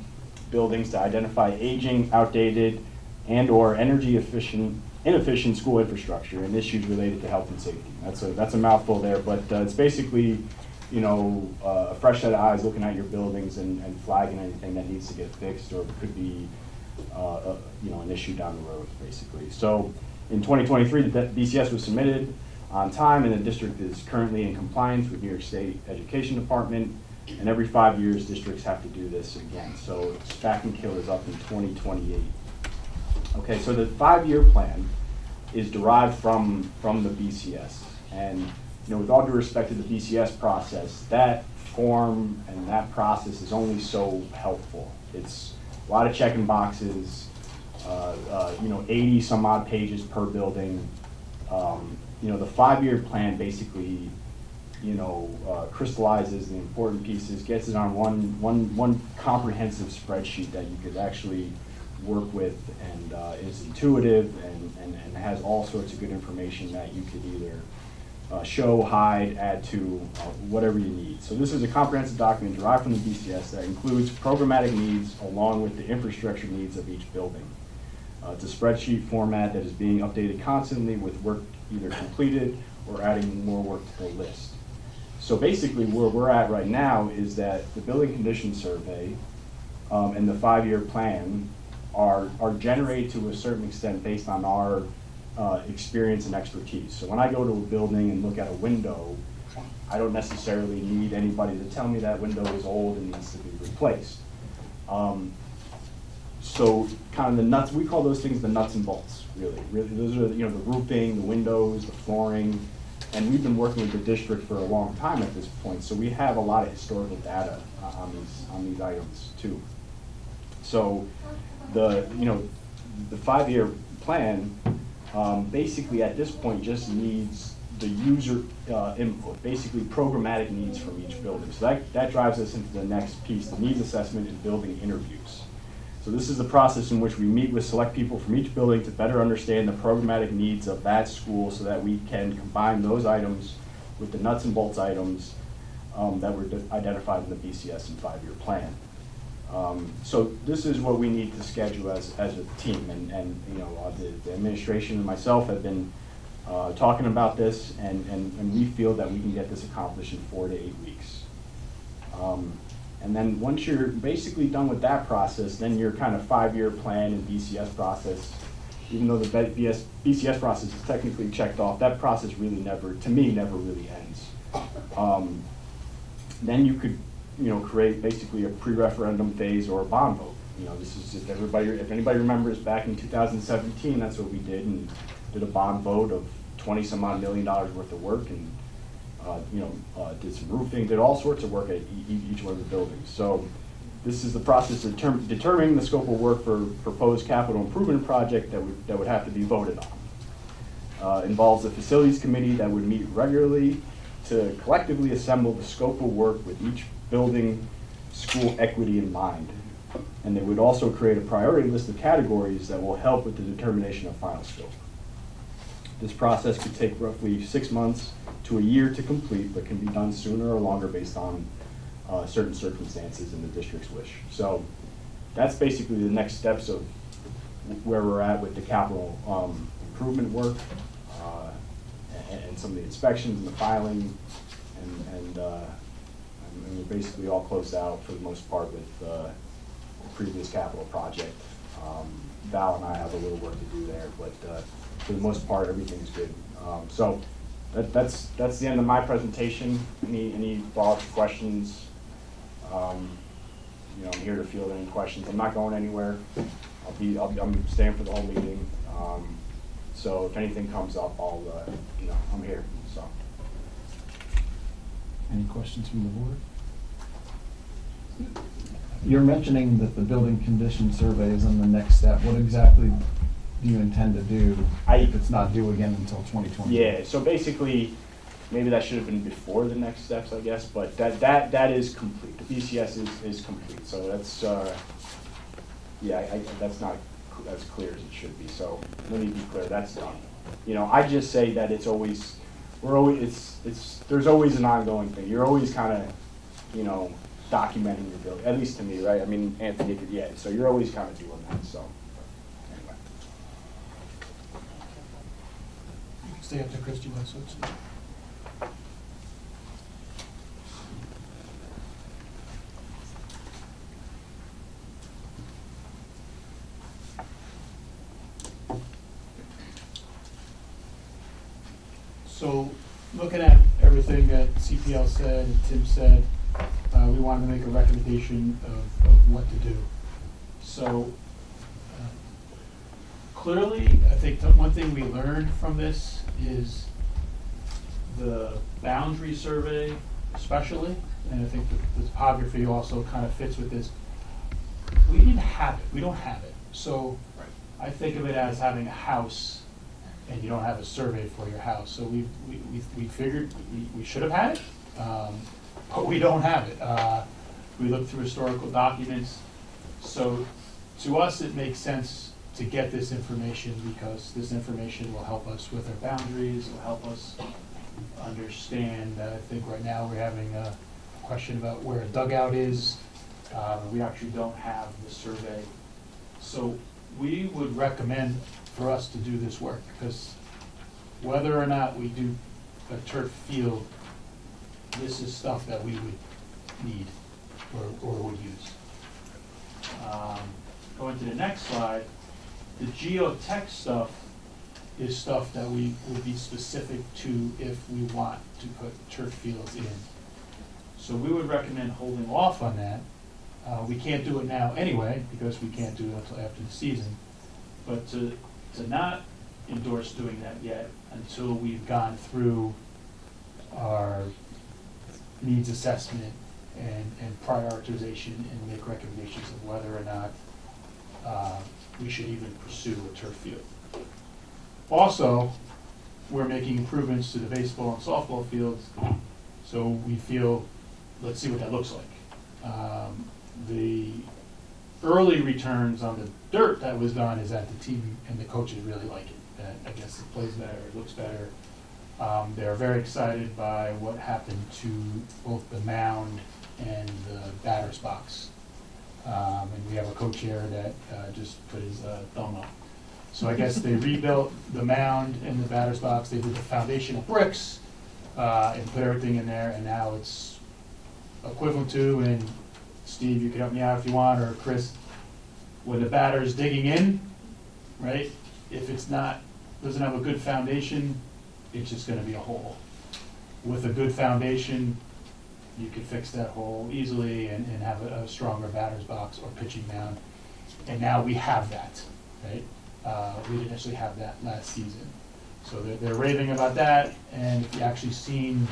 Speaker 7: buildings to identify aging, outdated, and/or energy inefficient school infrastructure and issues related to health and safety. That's a mouthful there, but it's basically, a fresh set of eyes looking at your buildings and flagging anything that needs to get fixed or could be, an issue down the road, basically. So in 2023, the BCS was submitted on time, and the district is currently in compliance with New York State Education Department. And every 5 years, districts have to do this again. So Stack and Kill is up in 2028. Okay, so the 5-year plan is derived from the BCS. And with all due respect to the BCS process, that form and that process is only so helpful. It's a lot of checking boxes, 80 some odd pages per building. The 5-year plan basically, crystallizes the important pieces, gets it on one comprehensive spreadsheet that you could actually work with, and is intuitive and has all sorts of good information that you could either show, hide, add to, whatever you need. So this is a comprehensive document derived from the BCS that includes programmatic needs along with the infrastructure needs of each building. It's a spreadsheet format that is being updated constantly with work either completed or adding more work to the list. So basically where we're at right now is that the building condition survey and the 5-year plan are generated to a certain extent based on our experience and expertise. So when I go to a building and look at a window, I don't necessarily need anybody to tell me that window is old and needs to be replaced. So kind of the nuts, we call those things the nuts and bolts, really. Really, those are, the roofing, the windows, the flooring, and we've been working with the district for a long time at this point, so we have a lot of historical data on these items too. So the 5-year plan basically at this point just needs the user input, basically programmatic needs from each building. So that drives us into the next piece, the needs assessment and building interviews. So this is the process in which we meet with select people from each building to better understand the programmatic needs of that school so that we can combine those items with the nuts and bolts items that were identified in the BCS and 5-year plan. So this is what we need to schedule as a team, and the administration and myself have been talking about this, and we feel that we can get this accomplished in 4 to 8 weeks. And then once you're basically done with that process, then your kind of 5-year plan and BCS process, even though the BCS process is technically checked off, that process really never really ends. Then you could, create basically a pre-referendum phase or a bond vote. This is if anybody remembers back in 2017, that's what we did, and did a bond vote of $20-some odd million worth of work, and did some roofing, did all sorts of work at each one of the buildings. So this is the process of determining the scope of work for proposed capital improvement project that would have to be voted on. Involves a facilities committee that would meet regularly to collectively assemble the scope of work with each building school equity in mind. And they would also create a priority list of categories that will help with the determination of final scope. This process could take roughly 6 months to a year to complete, but can be done sooner or longer based on certain circumstances in the district's wish. So that's basically the next steps of where we're at with the capital improvement work and some of the inspections and the filing, and we're basically all closed out for the most part with the previous capital project. Val and I have a little work to do there, but for the most part, everything's good. So that's the end of my presentation. Any thoughts, questions? I'm here to field any questions. I'm not going anywhere. I'm staying for the whole meeting. So if anything comes up, I'm here. So.
Speaker 5: Any questions from the board? You're mentioning that the building condition survey is on the next step. What exactly do you intend to do if it's not due again until 2020?
Speaker 7: Yeah, so basically, maybe that should have been before the next steps, I guess, but that is complete. The BCS is complete, so that's, that's not as clear as it should be, so let me be clear, that's done. I just say that there's always an ongoing thing. You're always kind of, documenting your building, at least to me, right? I mean, Anthony, so you're always kind of doing that, so, anyway.
Speaker 3: You can stay up to Christie one, so it's. So, looking at everything that CPL said and Tim said, we wanted to make a recommendation of what to do. So, clearly, I think one thing we learned from this is the boundary survey especially, and I think the topography also kind of fits with this. We didn't have it, we don't have it. So I think of it as having a house and you don't have a survey for your house. So we figured we should have had it, but we don't have it. We looked through historical documents. So to us, it makes sense to get this information because this information will help us with our boundaries, will help us understand. I think right now we're having a question about where a dugout is. We actually don't have the survey. So we would recommend for us to do this work because whether or not we do a turf field, this is stuff that we would need or would use. going to the next slide, the geotech stuff is stuff that we would be specific to if we want to put turf fields in. So we would recommend holding off on that. We can't do it now anyway, because we can't do it until after the season. But to not endorse doing that yet until we've gone through our needs assessment and prioritization and make recommendations of whether or not we should even pursue a turf field. Also, we're making improvements to the baseball and softball fields, so we feel, let's see what that looks like. The early returns on the dirt that was done is that the team and the coaches really like it. That I guess it plays better, it looks better. They're very excited by what happened to both the mound and the batter's box. And we have a coach here that just put his thumb up. So I guess they rebuilt the mound and the batter's box, they did the foundational bricks, and put everything in there, and now it's equivalent to, and Steve, you can help me out if you want, or Chris, when the batter's digging in, right? If it's not, doesn't have a good foundation, it's just gonna be a hole. With a good foundation, you could fix that hole easily and have a stronger batter's box or pitching mound. And now we have that, right? We didn't actually have that last season. So they're raving about that, and if you actually seen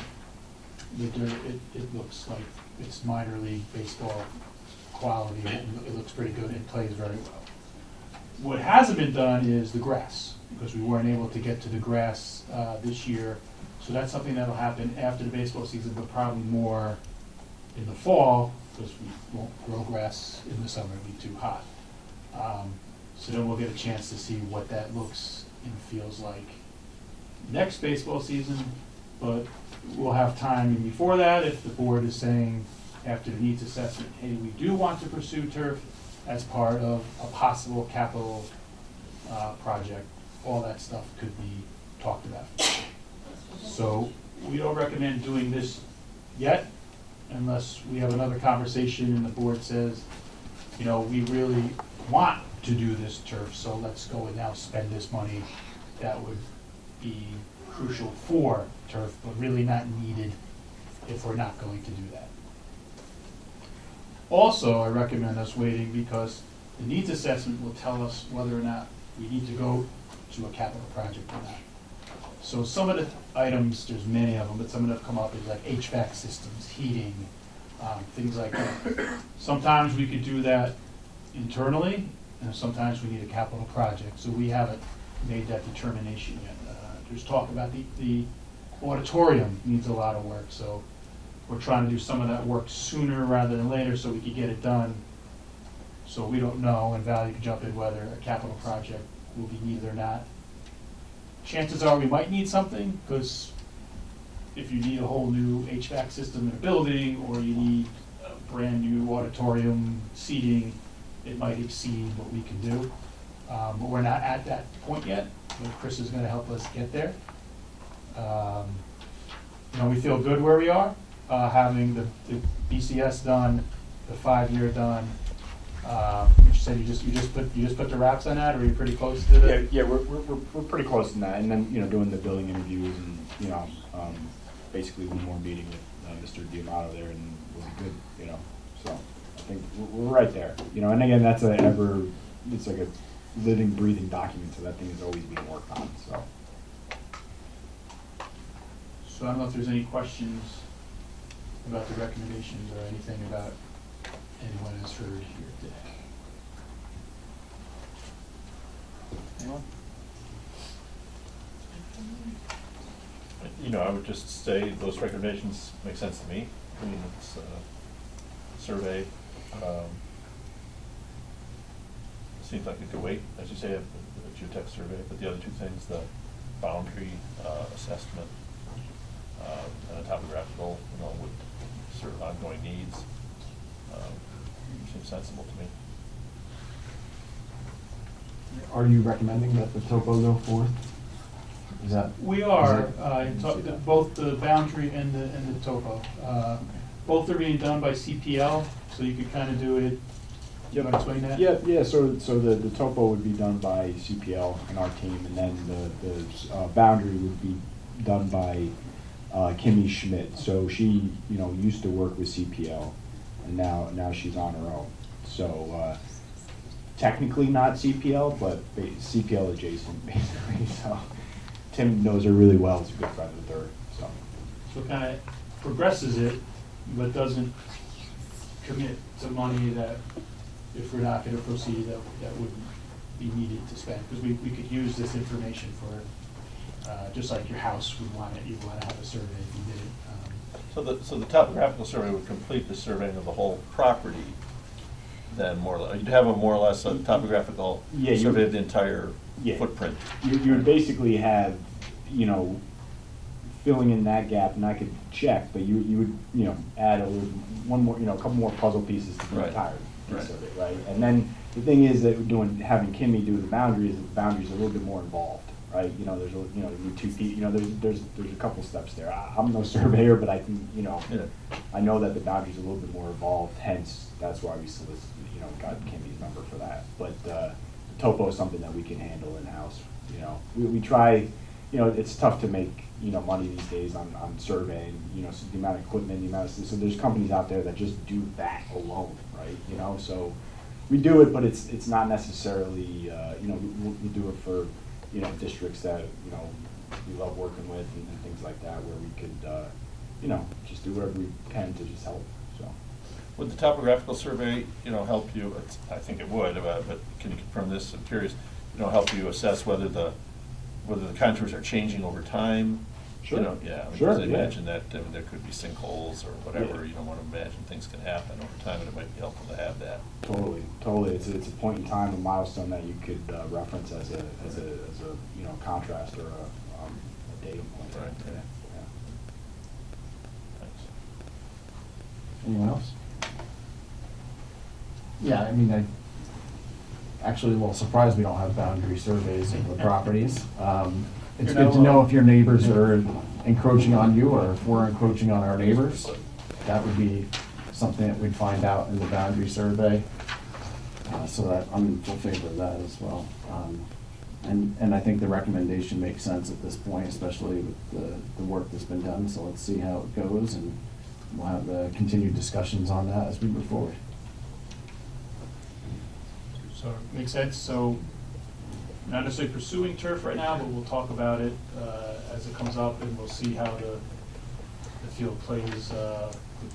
Speaker 3: the dirt, it looks like it's minor league baseball quality. It looks pretty good and plays very well. What hasn't been done is the grass, because we weren't able to get to the grass this year. So that's something that'll happen after the baseball season, but probably more in the fall, because we won't grow grass in the summer, it'll be too hot. So then we'll get a chance to see what that looks and feels like next baseball season, but we'll have time before that if the board is saying after the needs assessment, hey, we do want to pursue turf as part of a possible capital project. All that stuff could be talked about. So we don't recommend doing this yet unless we have another conversation and the board says, you know, we really want to do this turf, so let's go and now spend this money. That would be crucial for turf, but really not needed if we're not going to do that. Also, I recommend us waiting because the needs assessment will tell us whether or not we need to go to a capital project or not. So some of the items, there's many of them, but some of them have come up is like HVAC systems, heating, things like that. Sometimes we could do that internally, and sometimes we need a capital project. So we haven't made that determination yet. There's talk about the auditorium needs a lot of work, so we're trying to do some of that work sooner rather than later so we could get it done. So we don't know, and Val, you can jump in, whether a capital project will be needed or not. Chances are we might need something, because if you need a whole new HVAC system in a building, or you need a brand new auditorium seating, it might exceed what we can do. But we're not at that point yet, but Chris is gonna help us get there. You know, we feel good where we are, having the BCS done, the 5-year done. You said you just put the wraps on that, or are you pretty close to the?
Speaker 7: Yeah, we're pretty close to that, and then, you know, doing the building interviews and, you know, basically one more meeting with Mr. Diamato there, and we'll be good, you know, so I think we're right there, you know, and again, it's like a living, breathing document, so that thing is always being worked on, so.
Speaker 3: So I don't know if there's any questions about the recommendations or anything about anyone has heard here today. Anyone?
Speaker 8: You know, I would just say those recommendations make sense to me. I mean, it's a survey. Seems like it could wait, as you say, a geotech survey, but the other two things, the boundary assessment and a topographical, you know, with sort of ongoing needs, seems sensible to me.
Speaker 5: Are you recommending that the topo go forth? Is that?
Speaker 3: We are, both the boundary and the topo. Both are being done by CPL, so you could kind of do it you want to explain that?
Speaker 7: Yeah, so the topo would be done by CPL and our team, and then the boundary would be done by Kimmy Schmidt. So she, used to work with CPL, and now she's on her own. So technically not CPL, but CPL adjacent, basically. So Tim knows her really well, he's a good friend with her, so.
Speaker 3: So it kind of progresses it, but doesn't commit to money that, if we're not going to proceed, that wouldn't be needed to spend. Because we could use this information for, just like your house would want it, you'd want to have a survey if you did it.
Speaker 8: So the topographical survey would complete the surveying of the whole property, then more or less, you'd have a more or less a topographical
Speaker 7: Yeah, you-
Speaker 8: survey of the entire
Speaker 7: Yeah.
Speaker 8: footprint.
Speaker 7: You would basically have, filling in that gap, and I could check, but you would, add a couple more puzzle pieces to the
Speaker 8: Right.
Speaker 7: entire piece
Speaker 8: Right.
Speaker 7: of it, right? And then the thing is that having Kimmy do the boundaries are a little bit more involved, right? There's two people, there's a couple steps there. I'm no surveyor, but I can,
Speaker 8: Yeah.
Speaker 7: I know that the boundaries are a little bit more involved, hence, that's why we solicited, got Kimmy's number for that. But the topo is something that we can handle in-house, We try, it's tough to make, money these days on surveying, so the amount of equipment, so there's companies out there that just do that alone, right? So we do it, but it's not necessarily, we do it for, districts that, we love working with and things like that, where we could, just do whatever we can to just help, so.
Speaker 8: Would the topographical survey, help you, I think it would, but can you confirm this, I'm curious, help you assess whether the contours are changing over time?
Speaker 7: Sure.
Speaker 8: Yeah,
Speaker 7: Sure,
Speaker 8: because I
Speaker 7: yeah.
Speaker 8: imagine that there could be sinkholes or whatever, you don't want to imagine things can happen over time, and it might be helpful to have that.
Speaker 7: Totally. It's a point in time, a milestone that you could reference as a contrast or a data point.
Speaker 8: Right.
Speaker 7: Yeah.
Speaker 8: Thanks.
Speaker 5: Anyone else? Yeah, I mean, actually a little surprised we don't have boundary surveys of the properties. It's
Speaker 3: You're not
Speaker 5: good to know
Speaker 3: alone.
Speaker 5: if your neighbors are encroaching on you or if we're encroaching on our neighbors. That would be something that we'd find out in the boundary survey. So that, I'm in full favor of that as well. And I think the recommendation makes sense at this point, especially with the work that's been done. So let's see how it goes, and we'll have continued discussions on that as we move forward.
Speaker 3: So it makes sense. So not necessarily pursuing turf right now, but we'll talk about it as it comes up, and we'll see how the field plays. We're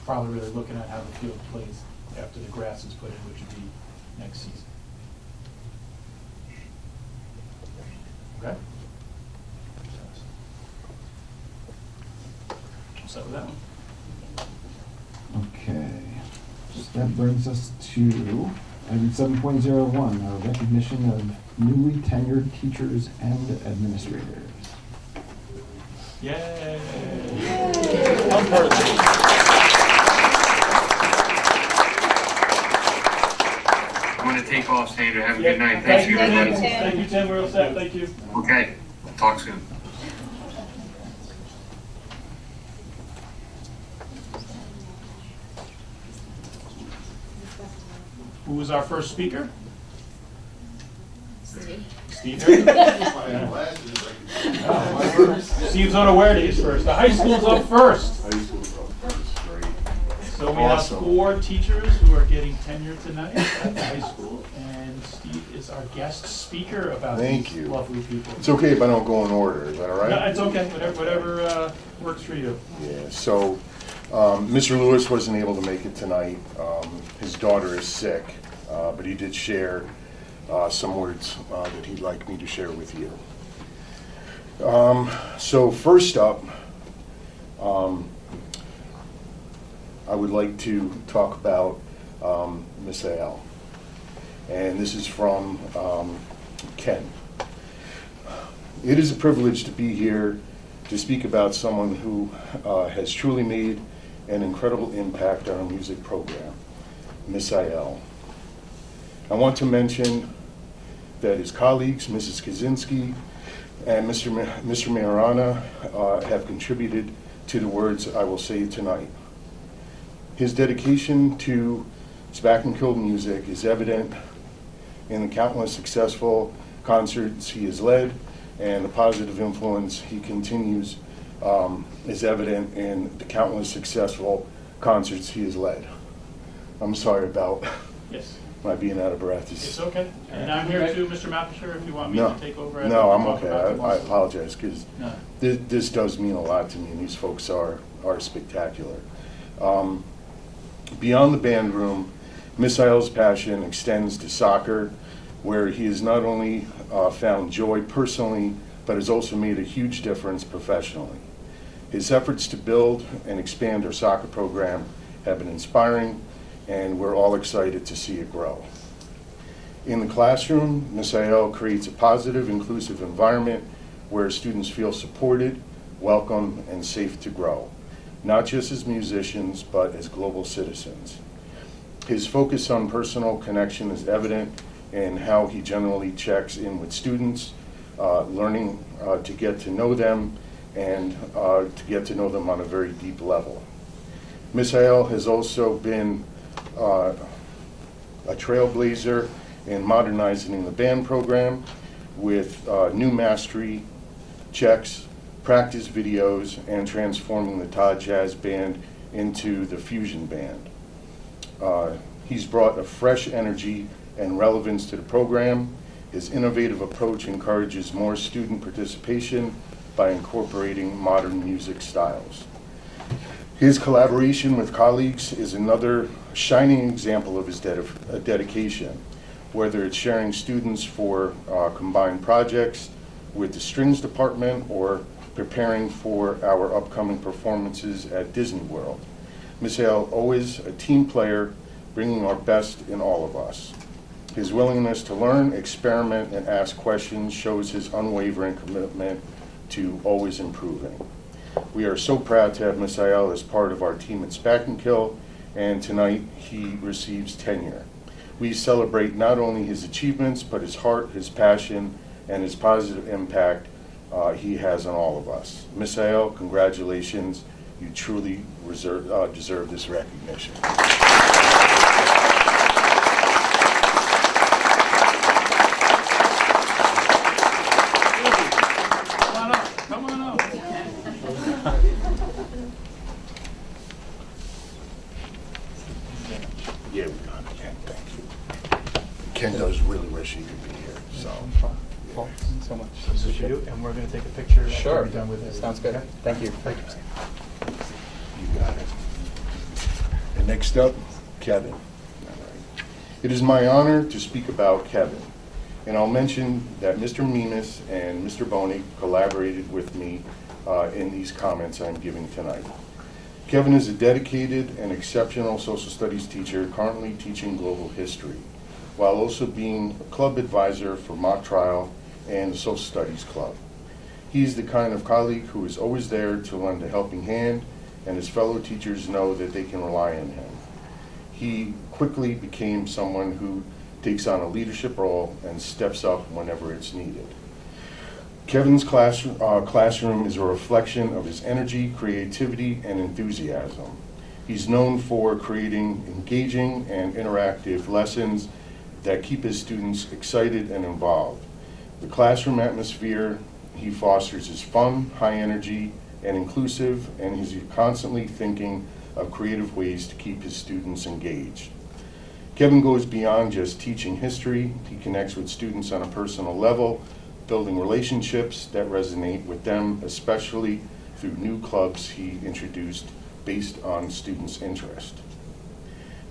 Speaker 3: probably really looking at how the field plays after the grass is put in, which would be next season. Okay? All set with that one?
Speaker 5: Okay, so that brings us to item 7.01, recognition of newly tenured teachers and administrators.
Speaker 3: Yay!
Speaker 8: One person.
Speaker 9: I'm going to take off, Sandra. Have a
Speaker 3: Yeah,
Speaker 9: good night.
Speaker 3: Thank
Speaker 9: Thanks,
Speaker 3: you,
Speaker 9: everybody.
Speaker 3: Thank you, Tim. We're all set. Thank you.
Speaker 9: Okay, talk soon.
Speaker 3: Who was our first speaker?
Speaker 10: Steve.
Speaker 3: Steve. Steve's unaware that he's first. The high school's up first. So we have 4 teachers who are getting tenure tonight at the high school, and Steve is our guest speaker about
Speaker 11: Thank
Speaker 3: these
Speaker 11: you.
Speaker 3: lovely people.
Speaker 11: It's okay if I don't go in order, is that all right?
Speaker 3: No, it's okay, whatever works for you.
Speaker 11: Yeah, so, Mr. Lewis wasn't able to make it tonight. His daughter is sick, but he did share some words that he'd like me to share with you. So first up, I would like to talk about Miss Al. And this is from Ken. It is a privilege to be here to speak about someone who has truly made an incredible impact on our music program, Miss Al. I want to mention that his colleagues, Mrs. Kaczynski and Mr. Marana, have contributed to the words I will say tonight. His dedication to Spakenkill music is evident in the countless successful concerts he has led, and the positive influence he continues is evident in the countless successful concerts he has led. I'm sorry about
Speaker 3: Yes,
Speaker 11: my being out of breath.
Speaker 3: it's okay. And I'm here too, Mr. Mappisher, if you want me
Speaker 11: No,
Speaker 3: to take over.
Speaker 11: no, I'm
Speaker 3: after we talk
Speaker 11: okay.
Speaker 3: about
Speaker 11: I
Speaker 3: the-
Speaker 11: apologize, because
Speaker 3: No.
Speaker 11: this does mean a lot to me, and these folks are spectacular. Beyond the band room, Misael's passion extends to soccer, where he has not only found joy personally, but has also made a huge difference professionally. His efforts to build and expand our soccer program have been inspiring, and we're all excited to see it grow. In the classroom, Misael creates a positive, inclusive environment where students feel supported, welcome, and safe to grow, not just as musicians, but as global citizens. His focus on personal connection is evident in how he generally checks in with students, learning to get to know them, and to get to know them on a very deep level. Misael has also been a trailblazer in modernizing the band program with new mastery checks, practice videos, and transforming the Todd Jazz Band into the Fusion Band. He's brought a fresh energy and relevance to the program. His innovative approach encourages more student participation by incorporating modern music styles. His collaboration with colleagues is another shining example of his dedication, whether it's sharing students for combined projects with the strings department or preparing for our upcoming performances at Disney World. Misael, always a team player, bringing our best in all of us. His willingness to learn, experiment, and ask questions shows his unwavering commitment to always improving. We are so proud to have Misael as part of our team at Spakenkill, and tonight he receives tenure. We celebrate not only his achievements, but his heart, his passion, and his positive impact he has on all of us. Misael, congratulations. You truly deserve this recognition.
Speaker 3: Come on up, come on up.
Speaker 11: Yeah, we got it, Ken, thank you. Ken does really wish he could be here, so.
Speaker 3: Paul, so much. This is for you, and we're gonna take a picture after
Speaker 10: Sure.
Speaker 3: we're done with this.
Speaker 10: Sounds good.
Speaker 3: Okay?
Speaker 10: Thank you.
Speaker 3: Thank you.
Speaker 11: You got it. And next up, Kevin. All right. It is my honor to speak about Kevin, and I'll mention that Mr. Mimas and Mr. Bonig collaborated with me in these comments I'm giving tonight. Kevin is a dedicated and exceptional social studies teacher currently teaching global history, while also being a club advisor for Mock Trial and the Social Studies Club. He's the kind of colleague who is always there to lend a helping hand, and his fellow teachers know that they can rely on him. He quickly became someone who takes on a leadership role and steps up whenever it's needed. Kevin's classroom is a reflection of his energy, creativity, and enthusiasm. He's known for creating engaging and interactive lessons that keep his students excited and involved. The classroom atmosphere he fosters is fun, high energy, and inclusive, and he's constantly thinking of creative ways to keep his students engaged. Kevin goes beyond just teaching history. He connects with students on a personal level, building relationships that resonate with them, especially through new clubs he introduced based on students' interest.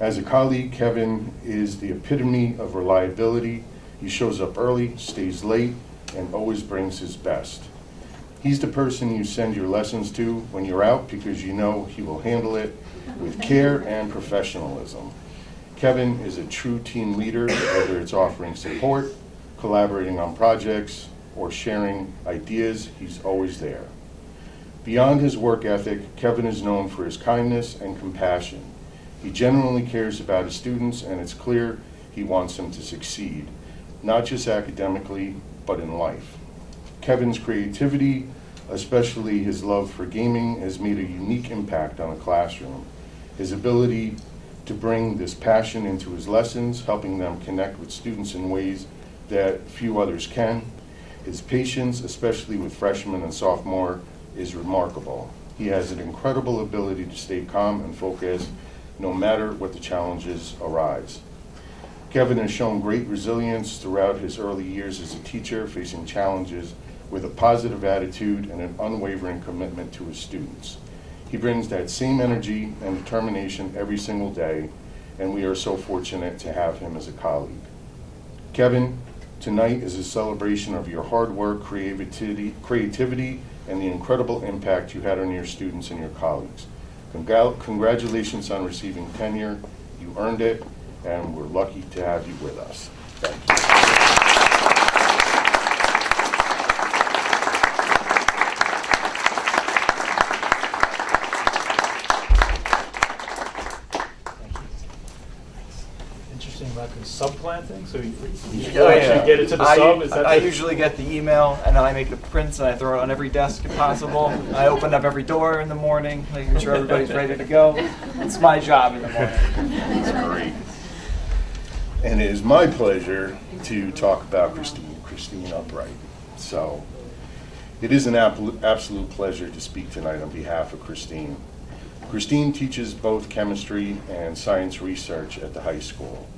Speaker 11: As a colleague, Kevin is the epitome of reliability. He shows up early, stays late, and always brings his best. He's the person you send your lessons to when you're out because you know he will handle it with care and professionalism. Kevin is a true team leader, whether it's offering support, collaborating on projects, or sharing ideas, he's always there. Beyond his work ethic, Kevin is known for his kindness and compassion. He genuinely cares about his students, and it's clear he wants them to succeed, not just academically, but in life. Kevin's creativity, especially his love for gaming, has made a unique impact on the classroom. His ability to bring this passion into his lessons, helping them connect with students in ways that few others can. His patience, especially with freshmen and sophomore, is remarkable. He has an incredible ability to stay calm and focused no matter what the challenges arise. Kevin has shown great resilience throughout his early years as a teacher, facing challenges with a positive attitude and an unwavering commitment to his students. He brings that same energy and determination every single day, and we are so fortunate to have him as a colleague. Kevin, tonight is a celebration of your hard work, creativity, and the incredible impact you had on your students and your colleagues. Congratulations on receiving tenure. You earned it, and we're lucky to have you with us. Thank you.
Speaker 3: Interesting about the subplanting, so you
Speaker 10: Oh,
Speaker 3: actually
Speaker 10: yeah.
Speaker 3: get it to the sub, is that?
Speaker 10: I usually get the email and then I make the prints and I throw it on every desk if possible. I open up every door in the morning, making sure everybody's ready to go. It's my job in the morning.
Speaker 11: That's great. And it is my pleasure to talk about Christine Upright. So it is an absolute pleasure to speak tonight on behalf of Christine. Christine teaches both chemistry and science research at the high school.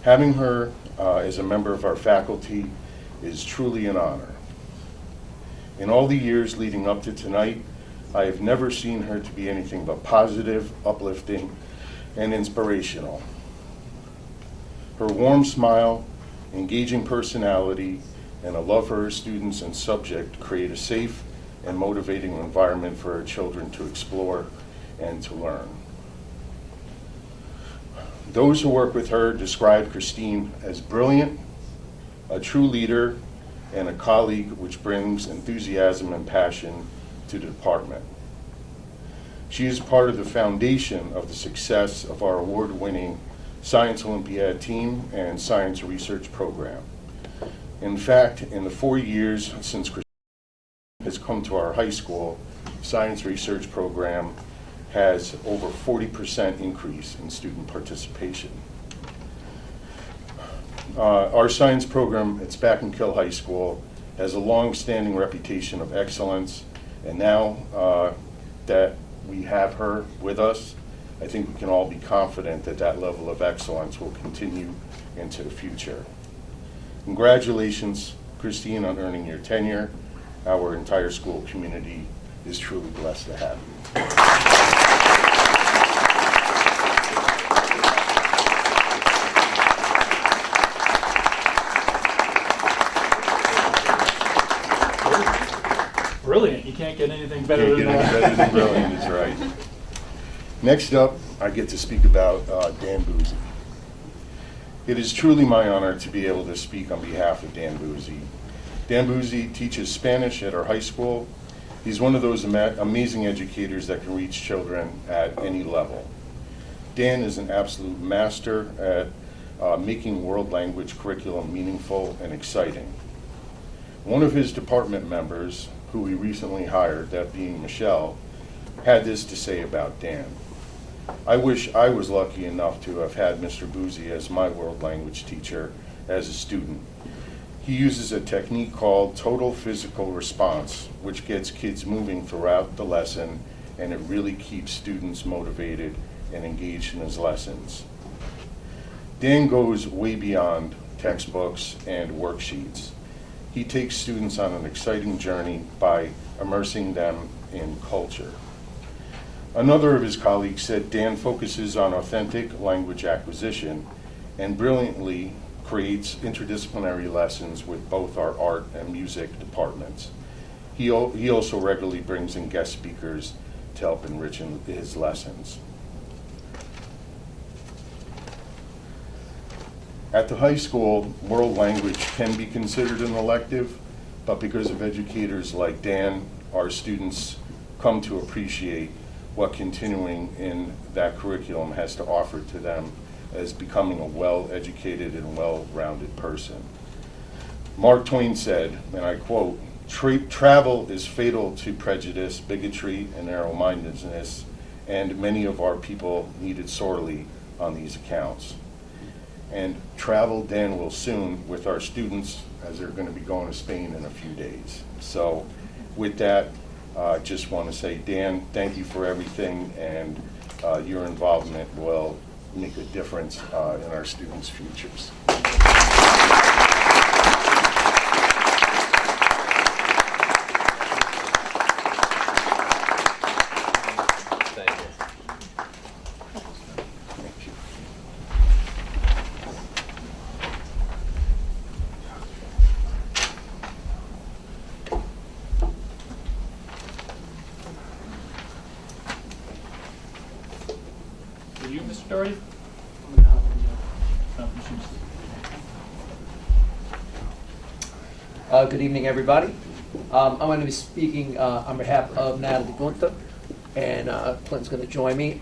Speaker 11: Having her as a member of our faculty is truly an honor. In all the years leading up to tonight, I have never seen her to be anything but positive, uplifting, and inspirational. Her warm smile, engaging personality, and a love for her students and subject create a safe and motivating environment for our children to explore and to learn. Those who work with her describe Christine as brilliant, a true leader, and a colleague which brings enthusiasm and passion to the department. She is part of the foundation of the success of our award-winning Science Olympiad team and science research program. In fact, in the 4 years since Christine has come to our high school, science research program has over 40% increase in student participation. Our science program at Spackenkill High School has a long-standing reputation of excellence, and now that we have her with us, I think we can all be confident that that level of excellence will continue into the future. Congratulations, Christine, on earning your tenure. Our entire school community is truly blessed to have you.
Speaker 3: Brilliant, you can't get anything better
Speaker 11: Can't
Speaker 3: than
Speaker 11: get any
Speaker 3: that.
Speaker 11: better than brilliant, is right. Next up, I get to speak about Dan Boozy. It is truly my honor to be able to speak on behalf of Dan Boozy. Dan Boozy teaches Spanish at our high school. He's one of those amazing educators that can reach children at any level. Dan is an absolute master at making world language curriculum meaningful and exciting. One of his department members, who we recently hired, that being Michelle, had this to say about Dan. I wish I was lucky enough to have had Mr. Boozy as my world language teacher as a student. He uses a technique called total physical response, which gets kids moving throughout the lesson, and it really keeps students motivated and engaged in his lessons. Dan goes way beyond textbooks and worksheets. He takes students on an exciting journey by immersing them in culture. Another of his colleagues said Dan focuses on authentic language acquisition and brilliantly creates interdisciplinary lessons with both our art and music departments. He also regularly brings in guest speakers to help enrich his lessons. At the high school, world language can be considered an elective, but because of educators like Dan, our students come to appreciate what continuing in that curriculum has to offer to them as becoming a well-educated and well-rounded person. Mark Twain said, and I quote, "Travel is fatal to prejudice, bigotry, and narrow-mindedness, and many of our people need it sorely on these accounts. And travel, Dan, will soon with our students, as they're going to be going to Spain in a few days. So with that, I just want to say, Dan, thank you for everything, and your involvement will make a difference in our students' futures. Thank you.
Speaker 3: Are you, Mr. Doherty? No,
Speaker 12: Good evening, everybody. I'm going to be speaking on behalf of Natalie Gunther, and Clinton's going to join me.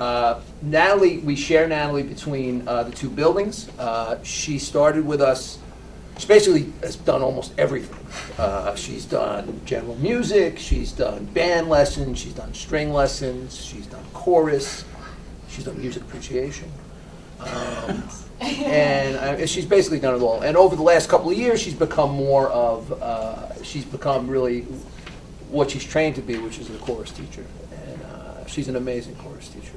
Speaker 12: Natalie, we share Natalie between the two buildings. She started with us. She basically has done almost everything. She's done general music, she's done band lessons, she's done string lessons, she's done chorus, she's done music appreciation. And she's basically done it all. And over the last couple of years, she's become more of, she's become really what she's trained to be, which is a chorus teacher. And she's an amazing chorus teacher.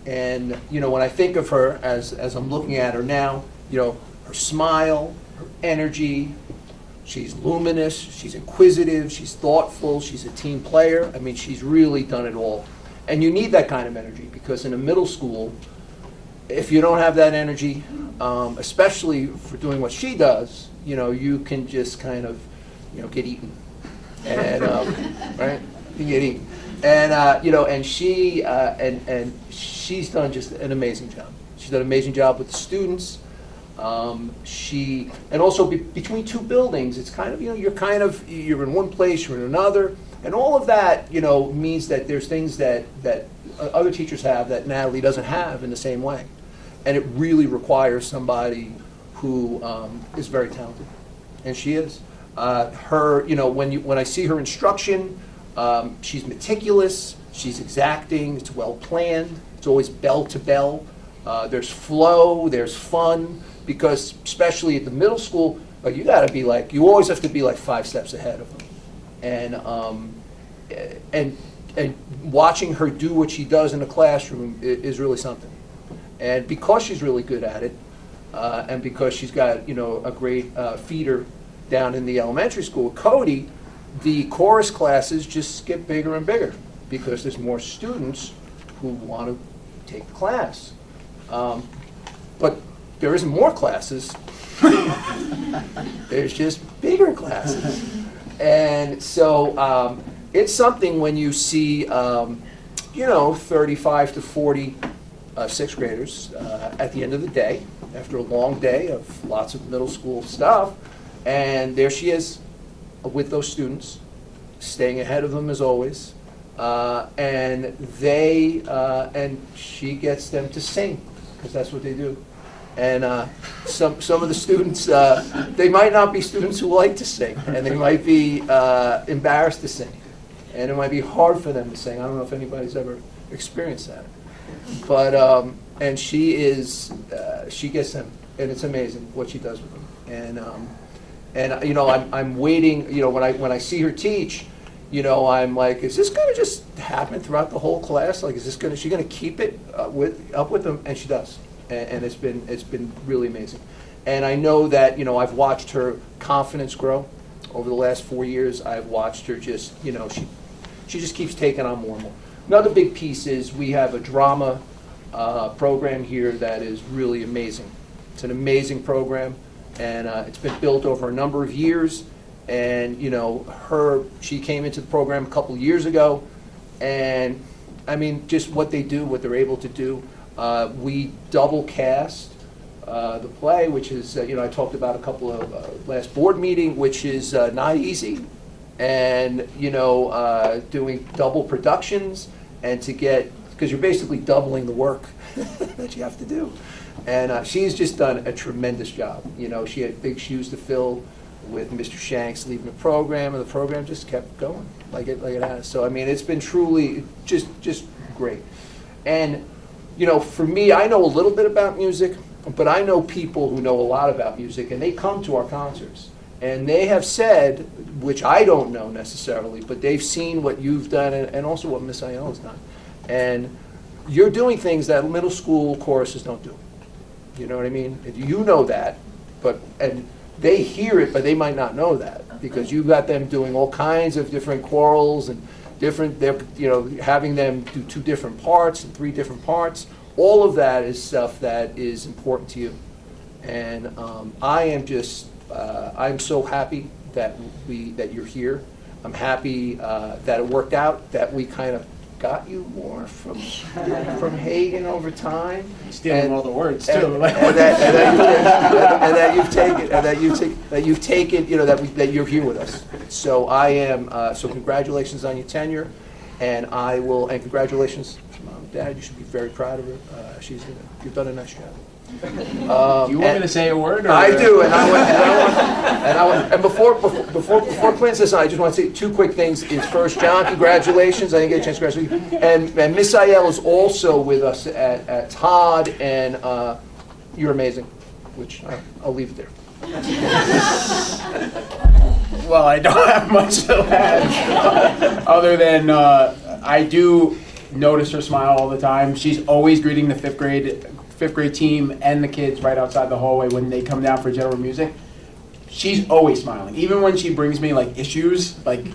Speaker 12: And, you know, when I think of her as I'm looking at her now, you know, her smile, her energy, she's luminous, she's inquisitive, she's thoughtful, she's a team player. I mean, she's really done it all. And you need that kind of energy, because in a middle school, if you don't have that energy, especially for doing what she does, you know, you can just kind of, you know, get eaten. And, right? You get eaten. And, you know, and she, and she's done just an amazing job. She's done an amazing job with the students. And also between two buildings, it's kind of, you know, you're in one place, you're in another. And all of that, you know, means that there's things that other teachers have that Natalie doesn't have in the same way. And it really requires somebody who is very talented. And she is. Her, you know, when I see her instruction, she's meticulous, she's exacting, it's well planned, it's always bell to bell. There's flow, there's fun, because especially at the middle school, you gotta be like, you always have to be like 5 steps ahead of them. And watching her do what she does in the classroom is really something. And because she's really good at it, and because she's got, you know, a great feeder down in the elementary school, Cody, the chorus classes just get bigger and bigger because there's more students who want to take the class. But there isn't more classes. There's just bigger classes. And so it's something when you see, you know, 35 to 40 sixth graders at the end of the day, after a long day of lots of middle school stuff, and there she is with those students, staying ahead of them as always, and she gets them to sing, because that's what they do. And some of the students, they might not be students who like to sing, and they might be embarrassed to sing, and it might be hard for them to sing. I don't know if anybody's ever experienced that. But, and she gets them, and it's amazing what she does with them. And you know, I'm waiting, you know, when I see her teach, you know, I'm like, is this gonna just happen throughout the whole class? Like, is she gonna keep it up with them? And she does. And it's been really amazing. And I know that, you know, I've watched her confidence grow over the last 4 years. I've watched her just, you know, she just keeps taking on more and more. Another big piece is we have a drama program here that is really amazing. It's an amazing program, and it's been built over a number of years. And, you know, she came into the program a couple of years ago, and I mean, just what they do, what they're able to do. We double cast the play, which is, you know, I talked about a couple of last board meeting, which is not easy. And, you know, doing double productions, and because you're basically doubling the work that you have to do. And she's just done a tremendous job. You know, she had big shoes to fill with Mr. Shanks leaving the program, and the program just kept going like it has. So, I mean, it's been truly just great. And for me, I know a little bit about music, but I know people who know a lot about music, and they come to our concerts. And they have said, which I don't know necessarily, but they've seen what you've done and also what Miss Ayala has done. And you're doing things that middle school choruses don't do. You know what I mean? You know that, and they hear it, but they might not know that, because you've got them doing all kinds of different chorals and having them do 2 different parts and 3 different parts. All of that is stuff that is important to you. And I'm so happy that you're here. I'm happy that it worked out, that we kind of got you more from Hagen over time.
Speaker 7: Stealing all the words too.
Speaker 12: That you've taken, that you're here with us. So I am. So congratulations on your tenure, and congratulations to Mom and Dad. You should be very proud of her. You've done a nice job.
Speaker 7: Do you want me to say a word? Or?
Speaker 12: I do, and before Quinn says something, I just want to say 2 quick things. First, John, congratulations. I didn't get a chance to congratulate you. And Miss Ayala is also with us at Todd, and you're amazing, which I'll leave it there.
Speaker 7: Well, I don't have much to add, other than I do notice her smile all the time. She's always greeting the fifth grade team and the kids right outside the hallway when they come down for general music. She's always smiling, even when she brings me like issues. Like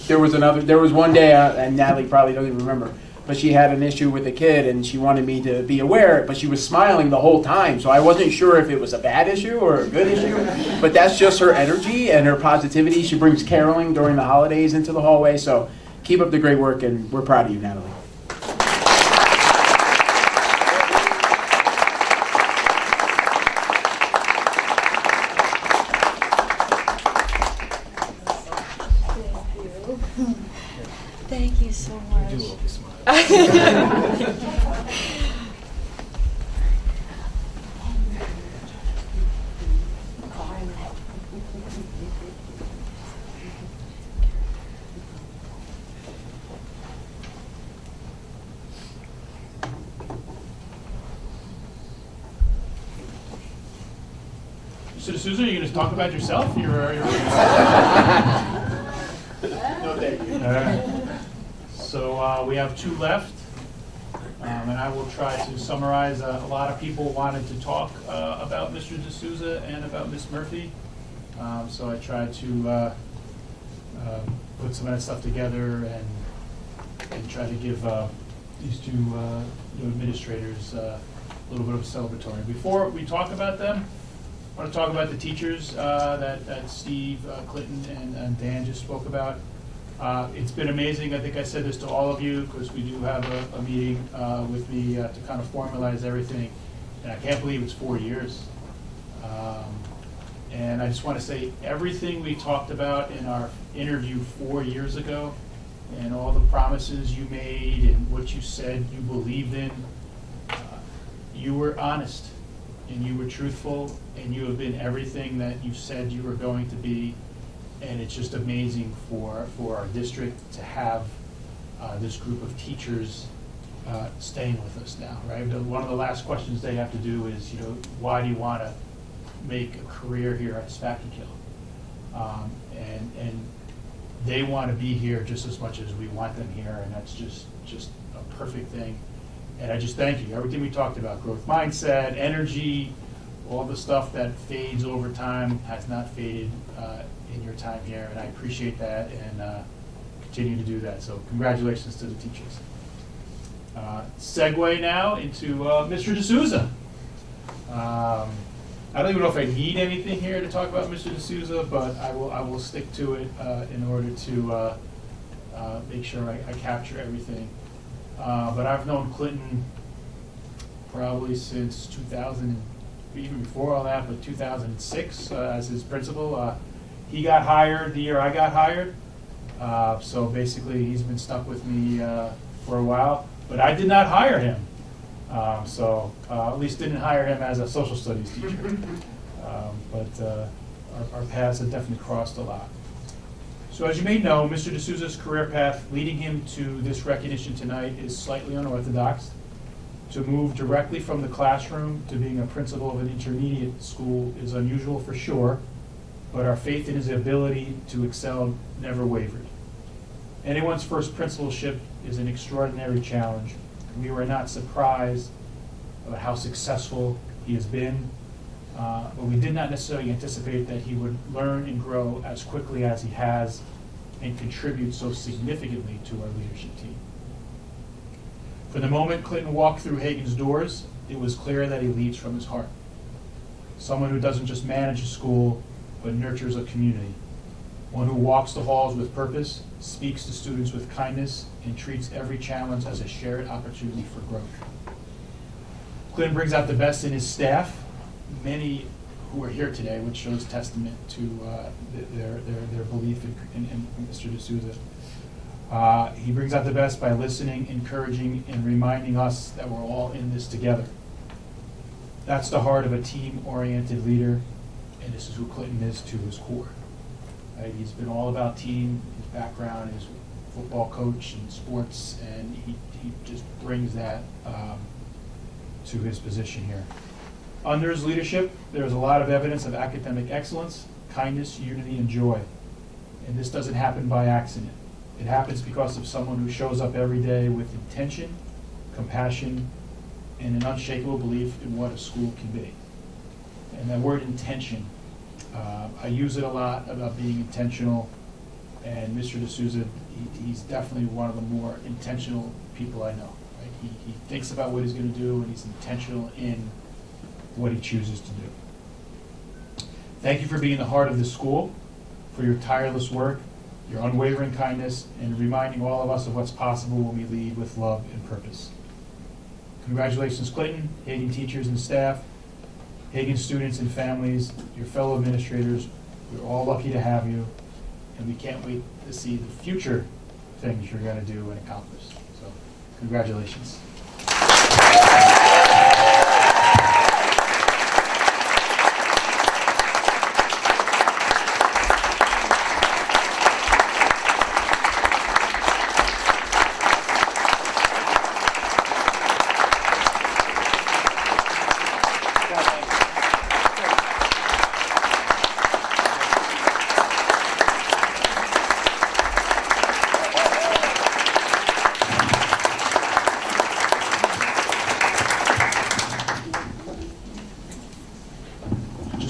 Speaker 7: there was one day, and Natalie probably doesn't even remember, but she had an issue with a kid and she wanted me to be aware, but she was smiling the whole time, so I wasn't sure if it was a bad issue or a good issue. But that's just her energy and her positivity. She brings caroling during the holidays into the hallway, so keep up the great work, and we're proud of you, Natalie.
Speaker 13: Thank you so much.
Speaker 12: You do love your smile.
Speaker 3: So D'Souza, are you going to talk about yourself? No, thank you. All right. So we have 2 left, and I will try to summarize. A lot of people wanted to talk about Mr. D'Souza and about Miss Murphy, so I tried to put some of that stuff together and try to give these 2 administrators a little bit of a celebratory. Before we talk about them, I want to talk about the teachers that Steve, Clinton, and Dan just spoke about. It's been amazing. I think I said this to all of you because we do have a meeting with me to kind of formalize everything. And I can't believe it's 4 years. And I just want to say everything we talked about in our interview 4 years ago and all the promises you made and what you said you believed in, you were honest and you were truthful and you have been everything that you said you were going to be. And it's just amazing for our district to have this group of teachers staying with us now, right? One of the last questions they have to do is, why do you want to make a career here at Spackenkill? And they want to be here just as much as we want them here, and that's just a perfect thing. And I just thank you. Everything we talked about, growth mindset, energy, all the stuff that fades over time has not faded in your time here, and I appreciate that and continue to do that. So congratulations to the teachers. Segue now into Mr. D'Souza. I don't even know if I need anything here to talk about Mr. D'Souza, but I will stick to it in order to make sure I capture everything. But I've known Clinton probably since 2000, even before all that, but 2006 as his principal. He got hired the year I got hired, so basically he's been stuck with me for a while. But I did not hire him, so at least didn't hire him as a social studies teacher. But our paths have definitely crossed a lot. So as you may know, Mr. D'Souza's career path leading him to this recognition tonight is slightly unorthodox. To move directly from the classroom to being a principal of an intermediate school is unusual for sure, but our faith in his ability to excel never wavered. Anyone's first principalship is an extraordinary challenge. We were not surprised about how successful he has been, but we did not necessarily anticipate that he would learn and grow as quickly as he has and contribute so significantly to our leadership team. From the moment Clinton walked through Hagan's doors, it was clear that he leads from his heart. Someone who doesn't just manage a school, but nurtures a community. One who walks the halls with purpose, speaks to students with kindness, and treats every challenge as a shared opportunity for growth. Clinton brings out the best in his staff, many who are here today, which shows testament to their belief in Mr. D'Souza. He brings out the best by listening, encouraging, and reminding us that we're all in this together. That's the heart of a team-oriented leader, and this is who Clinton is to his core. Right? He's been all about team. His background is football coach in sports, and he just brings that to his position here. Under his leadership, there's a lot of evidence of academic excellence, kindness, unity, and joy. And this doesn't happen by accident. It happens because of someone who shows up every day with intention, compassion, and an unshakable belief in what a school can be. And that word intention, I use it a lot about being intentional, and Mr. D'Souza, he's definitely one of the more intentional people I know. Right? He thinks about what he's going to do, and he's intentional in what he chooses to do. Thank you for being the heart of the school, for your tireless work, your unwavering kindness, and reminding all of us of what's possible when we lead with love and purpose. Congratulations, Clinton, Hagan teachers and staff, Hagan students and families, your fellow administrators. We're all lucky to have you, and we can't wait to see the future things you're going to do and accomplish. So, congratulations.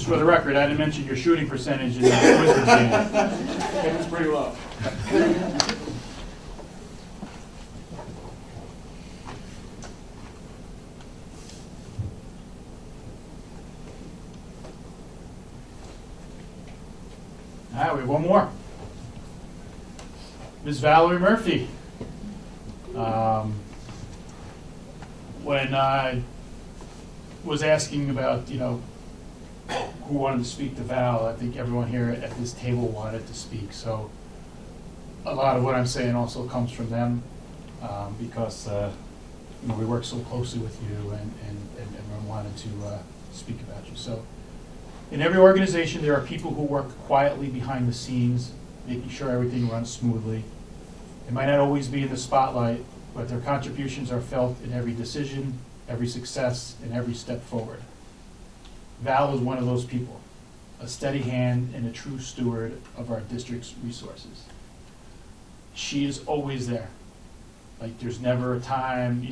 Speaker 3: For the record, I didn't mention your shooting percentage in the Wizards game. It was pretty low. All right, we have one more. Ms. Valerie Murphy. When I was asking about, who wanted to speak to Val, I think everyone here at this table wanted to speak. So a lot of what I'm saying also comes from them because we work so closely with you and everyone wanted to speak about you. So in every organization, there are people who work quietly behind the scenes, making sure everything runs smoothly. They might not always be in the spotlight, but their contributions are felt in every decision, every success, and every step forward. Val is one of those people, a steady hand and a true steward of our district's resources. She is always there. Like, there's never a time,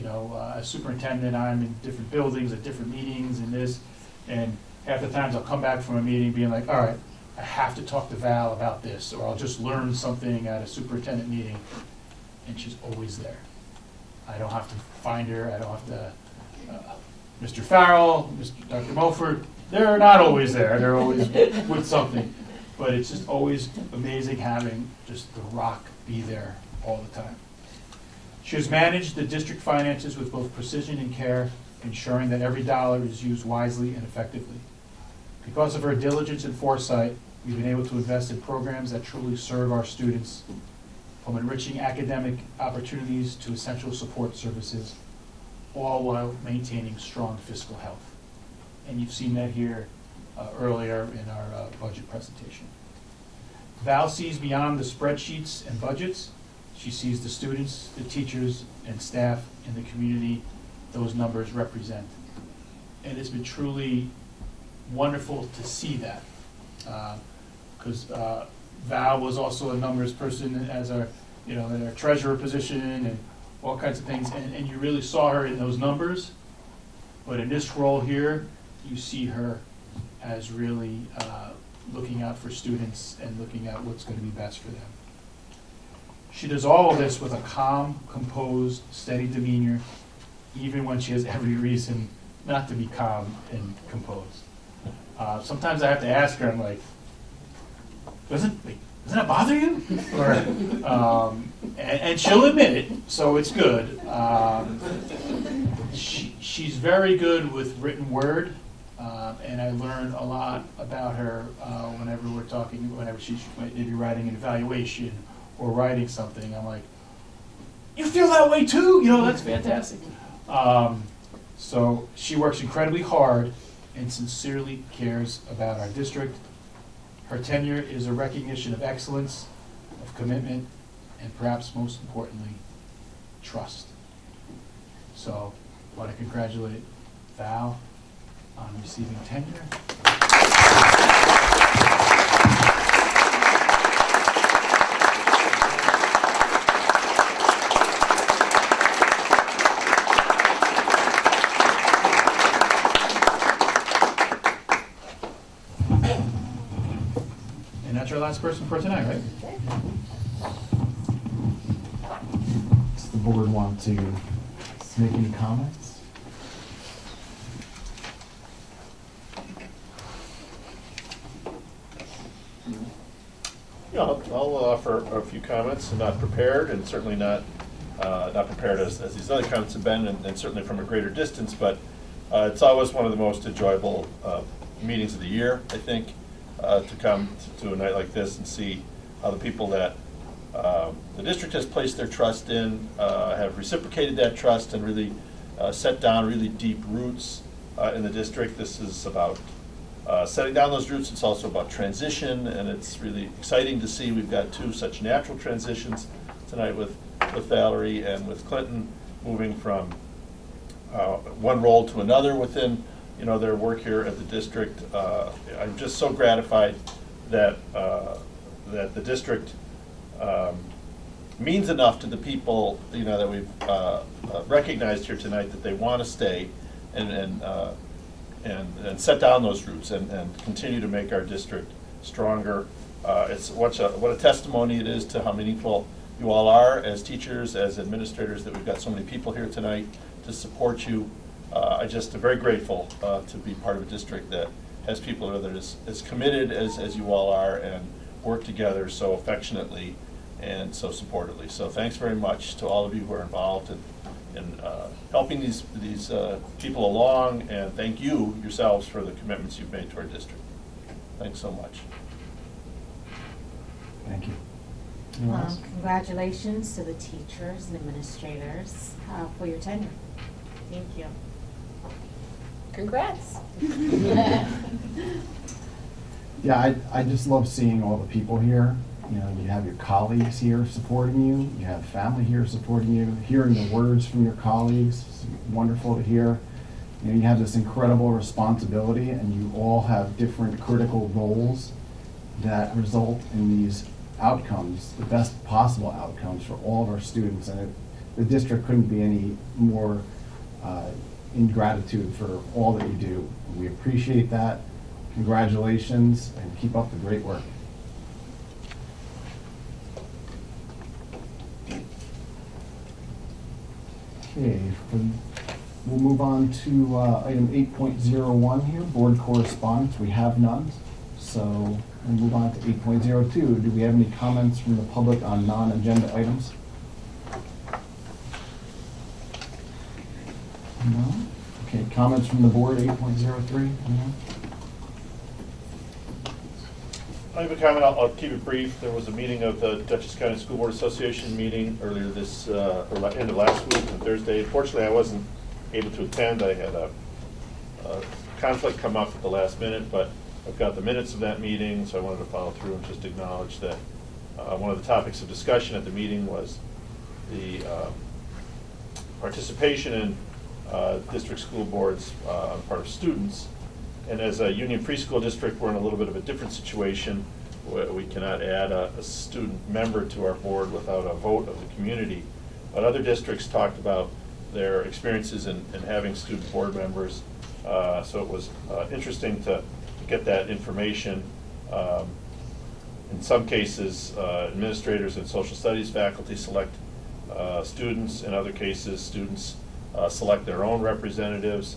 Speaker 3: as superintendent, I'm in different buildings at different meetings and this, and half the times I'll come back from a meeting being like, all right, I have to talk to Val about this, or I'll just learn something at a superintendent meeting, and she's always there. I don't have to find her, I don't have to, Mr. Farrell, Dr. Mulford, they're not always there, they're always with something. But it's just always amazing having just the rock be there all the time. She has managed the district finances with both precision and care, ensuring that every dollar is used wisely and effectively. Because of her diligence and foresight, we've been able to invest in programs that truly serve our students, from enriching academic opportunities to essential support services, all while maintaining strong fiscal health. And you've seen that here earlier in our budget presentation. Val sees beyond the spreadsheets and budgets. She sees the students, the teachers, and staff in the community those numbers represent. And it's been truly wonderful to see that. Because Val was also a numbers person as our, in our treasurer position and all kinds of things, and you really saw her in those numbers. But in this role here, you see her as really looking out for students and looking at what's going to be best for them. She does all of this with a calm, composed, steady demeanor, even when she has every reason not to be calm and composed. Sometimes I have to ask her, I'm like, doesn't that bother you? Or, and she'll admit it, so it's good. She's very good with written word, and I learn a lot about her whenever we're talking, whenever she might be writing an evaluation or writing something. I'm like, you feel that way too? That's fantastic. So she works incredibly hard and sincerely cares about our district. Her tenure is a recognition of excellence, of commitment, and perhaps most importantly, trust. So I want to congratulate Val on receiving tenure. And that's our last person for tonight, right?
Speaker 5: Does the board want to make any comments?
Speaker 8: Yeah, I'll offer a few comments. I'm not prepared, and certainly not prepared as these other comments have been, and certainly from a greater distance, but it's always one of the most enjoyable meetings of the year, I think, to come to a night like this and see how the people that the district has placed their trust in have reciprocated that trust and really set down really deep roots in the district. This is about setting down those roots. It's also about transition, and it's really exciting to see we've got two such natural transitions tonight with Valerie and with Clinton, moving from one role to another within their work here at the district. I'm just so gratified that that the district means enough to the people that we've recognized here tonight that they want to stay and set down those roots and continue to make our district stronger. It's what a testimony it is to how meaningful you all are as teachers, as administrators, that we've got so many people here tonight to support you. I just am very grateful to be part of a district that has people that are as committed as you all are and work together so affectionately and so supportively. So thanks very much to all of you who are involved in helping these people along, and thank you yourselves for the commitments you've made to our district. Thanks so much.
Speaker 5: Thank you. Anyone else?
Speaker 13: Congratulations to the teachers and administrators for your tenure. Thank you.
Speaker 14: Congrats.
Speaker 5: Yeah, I just love seeing all the people here. You have your colleagues here supporting you. You have family here supporting you. Hearing the words from your colleagues is wonderful to hear. You have this incredible responsibility, and you all have different critical roles that result in these outcomes, the best possible outcomes for all of our students. And the district couldn't be any more in gratitude for all that you do. We appreciate that. Congratulations, and keep up the great work. Okay, we'll move on to item 8.01 here, board correspondence. We have none, so we'll move on to 8.02. Do we have any comments from the public on non-agenda items? No? Okay, comments from the board, 8.03?
Speaker 8: I have a comment. I'll keep it brief. There was a meeting of the Dutchess County School Board Association meeting earlier this, end of last week on Thursday. Unfortunately, I wasn't able to attend. I had a conflict come up at the last minute, but I've got the minutes of that meeting, so I wanted to follow through and just acknowledge that one of the topics of discussion at the meeting was the participation in district school boards on the part of students. And as a union preschool district, we're in a little bit of a different situation. We cannot add a student member to our board without a vote of the community. But other districts talked about their experiences in having student board members. So it was interesting to get that information. In some cases, administrators and social studies faculty select students. In other cases, students select their own representatives.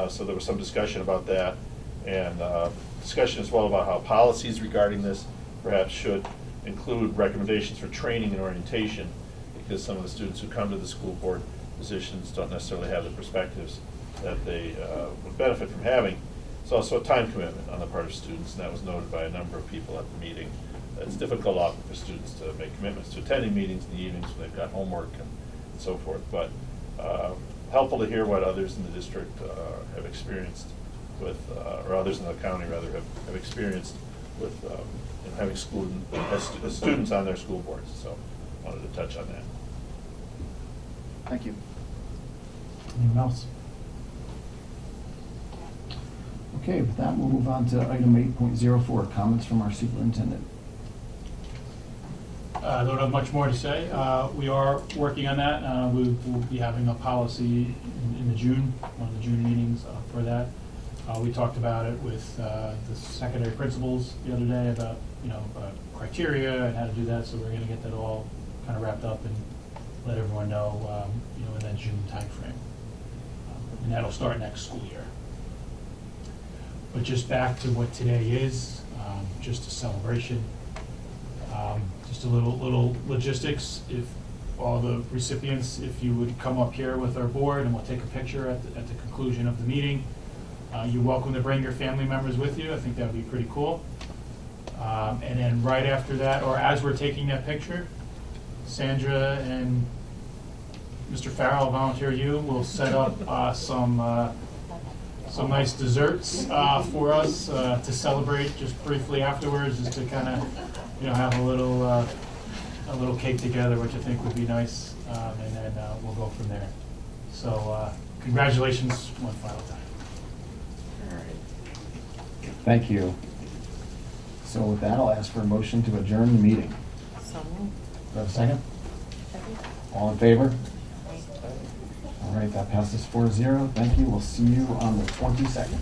Speaker 8: So there was some discussion about that, and discussion as well about how policies regarding this perhaps should include recommendations for training and orientation, because some of the students who come to the school board positions don't necessarily have the perspectives that they would benefit from having. It's also a time commitment on the part of students, and that was noted by a number of people at the meeting. It's difficult often for students to make commitments to attending meetings in the evenings when they've got homework and so forth, but helpful to hear what others in the district have experienced with, or others in the county rather, have experienced with having students on their school boards. So wanted to touch on that.
Speaker 10: Thank you.
Speaker 5: Anyone else? Okay, with that, we'll move on to item 8.04, comments from our superintendent.
Speaker 3: I don't have much more to say. We are working on that. We will be having a policy in the June, one of the June meetings for that. We talked about it with the secondary principals the other day about, criteria and how to do that. So we're going to get that all kind of wrapped up and let everyone know, in that June timeframe. And that'll start next school year. But just back to what today is, just a celebration. Just a little logistics. If all the recipients, if you would come up here with our board and we'll take a picture at the conclusion of the meeting. You're welcome to bring your family members with you. I think that would be pretty cool. And then right after that, or as we're taking that picture, Sandra and Mr. Farrell, I'll volunteer you, will set up some nice desserts for us to celebrate just briefly afterwards, just to kind of have a little cake together, which I think would be nice, and then we'll go from there. So congratulations one final time.
Speaker 5: All right. Thank you. So with that, I'll ask for a motion to adjourn the meeting.
Speaker 13: So moved.
Speaker 5: Do I have a second? All in favor? All right, that passes 4-0. Thank you. We'll see you on the 22nd.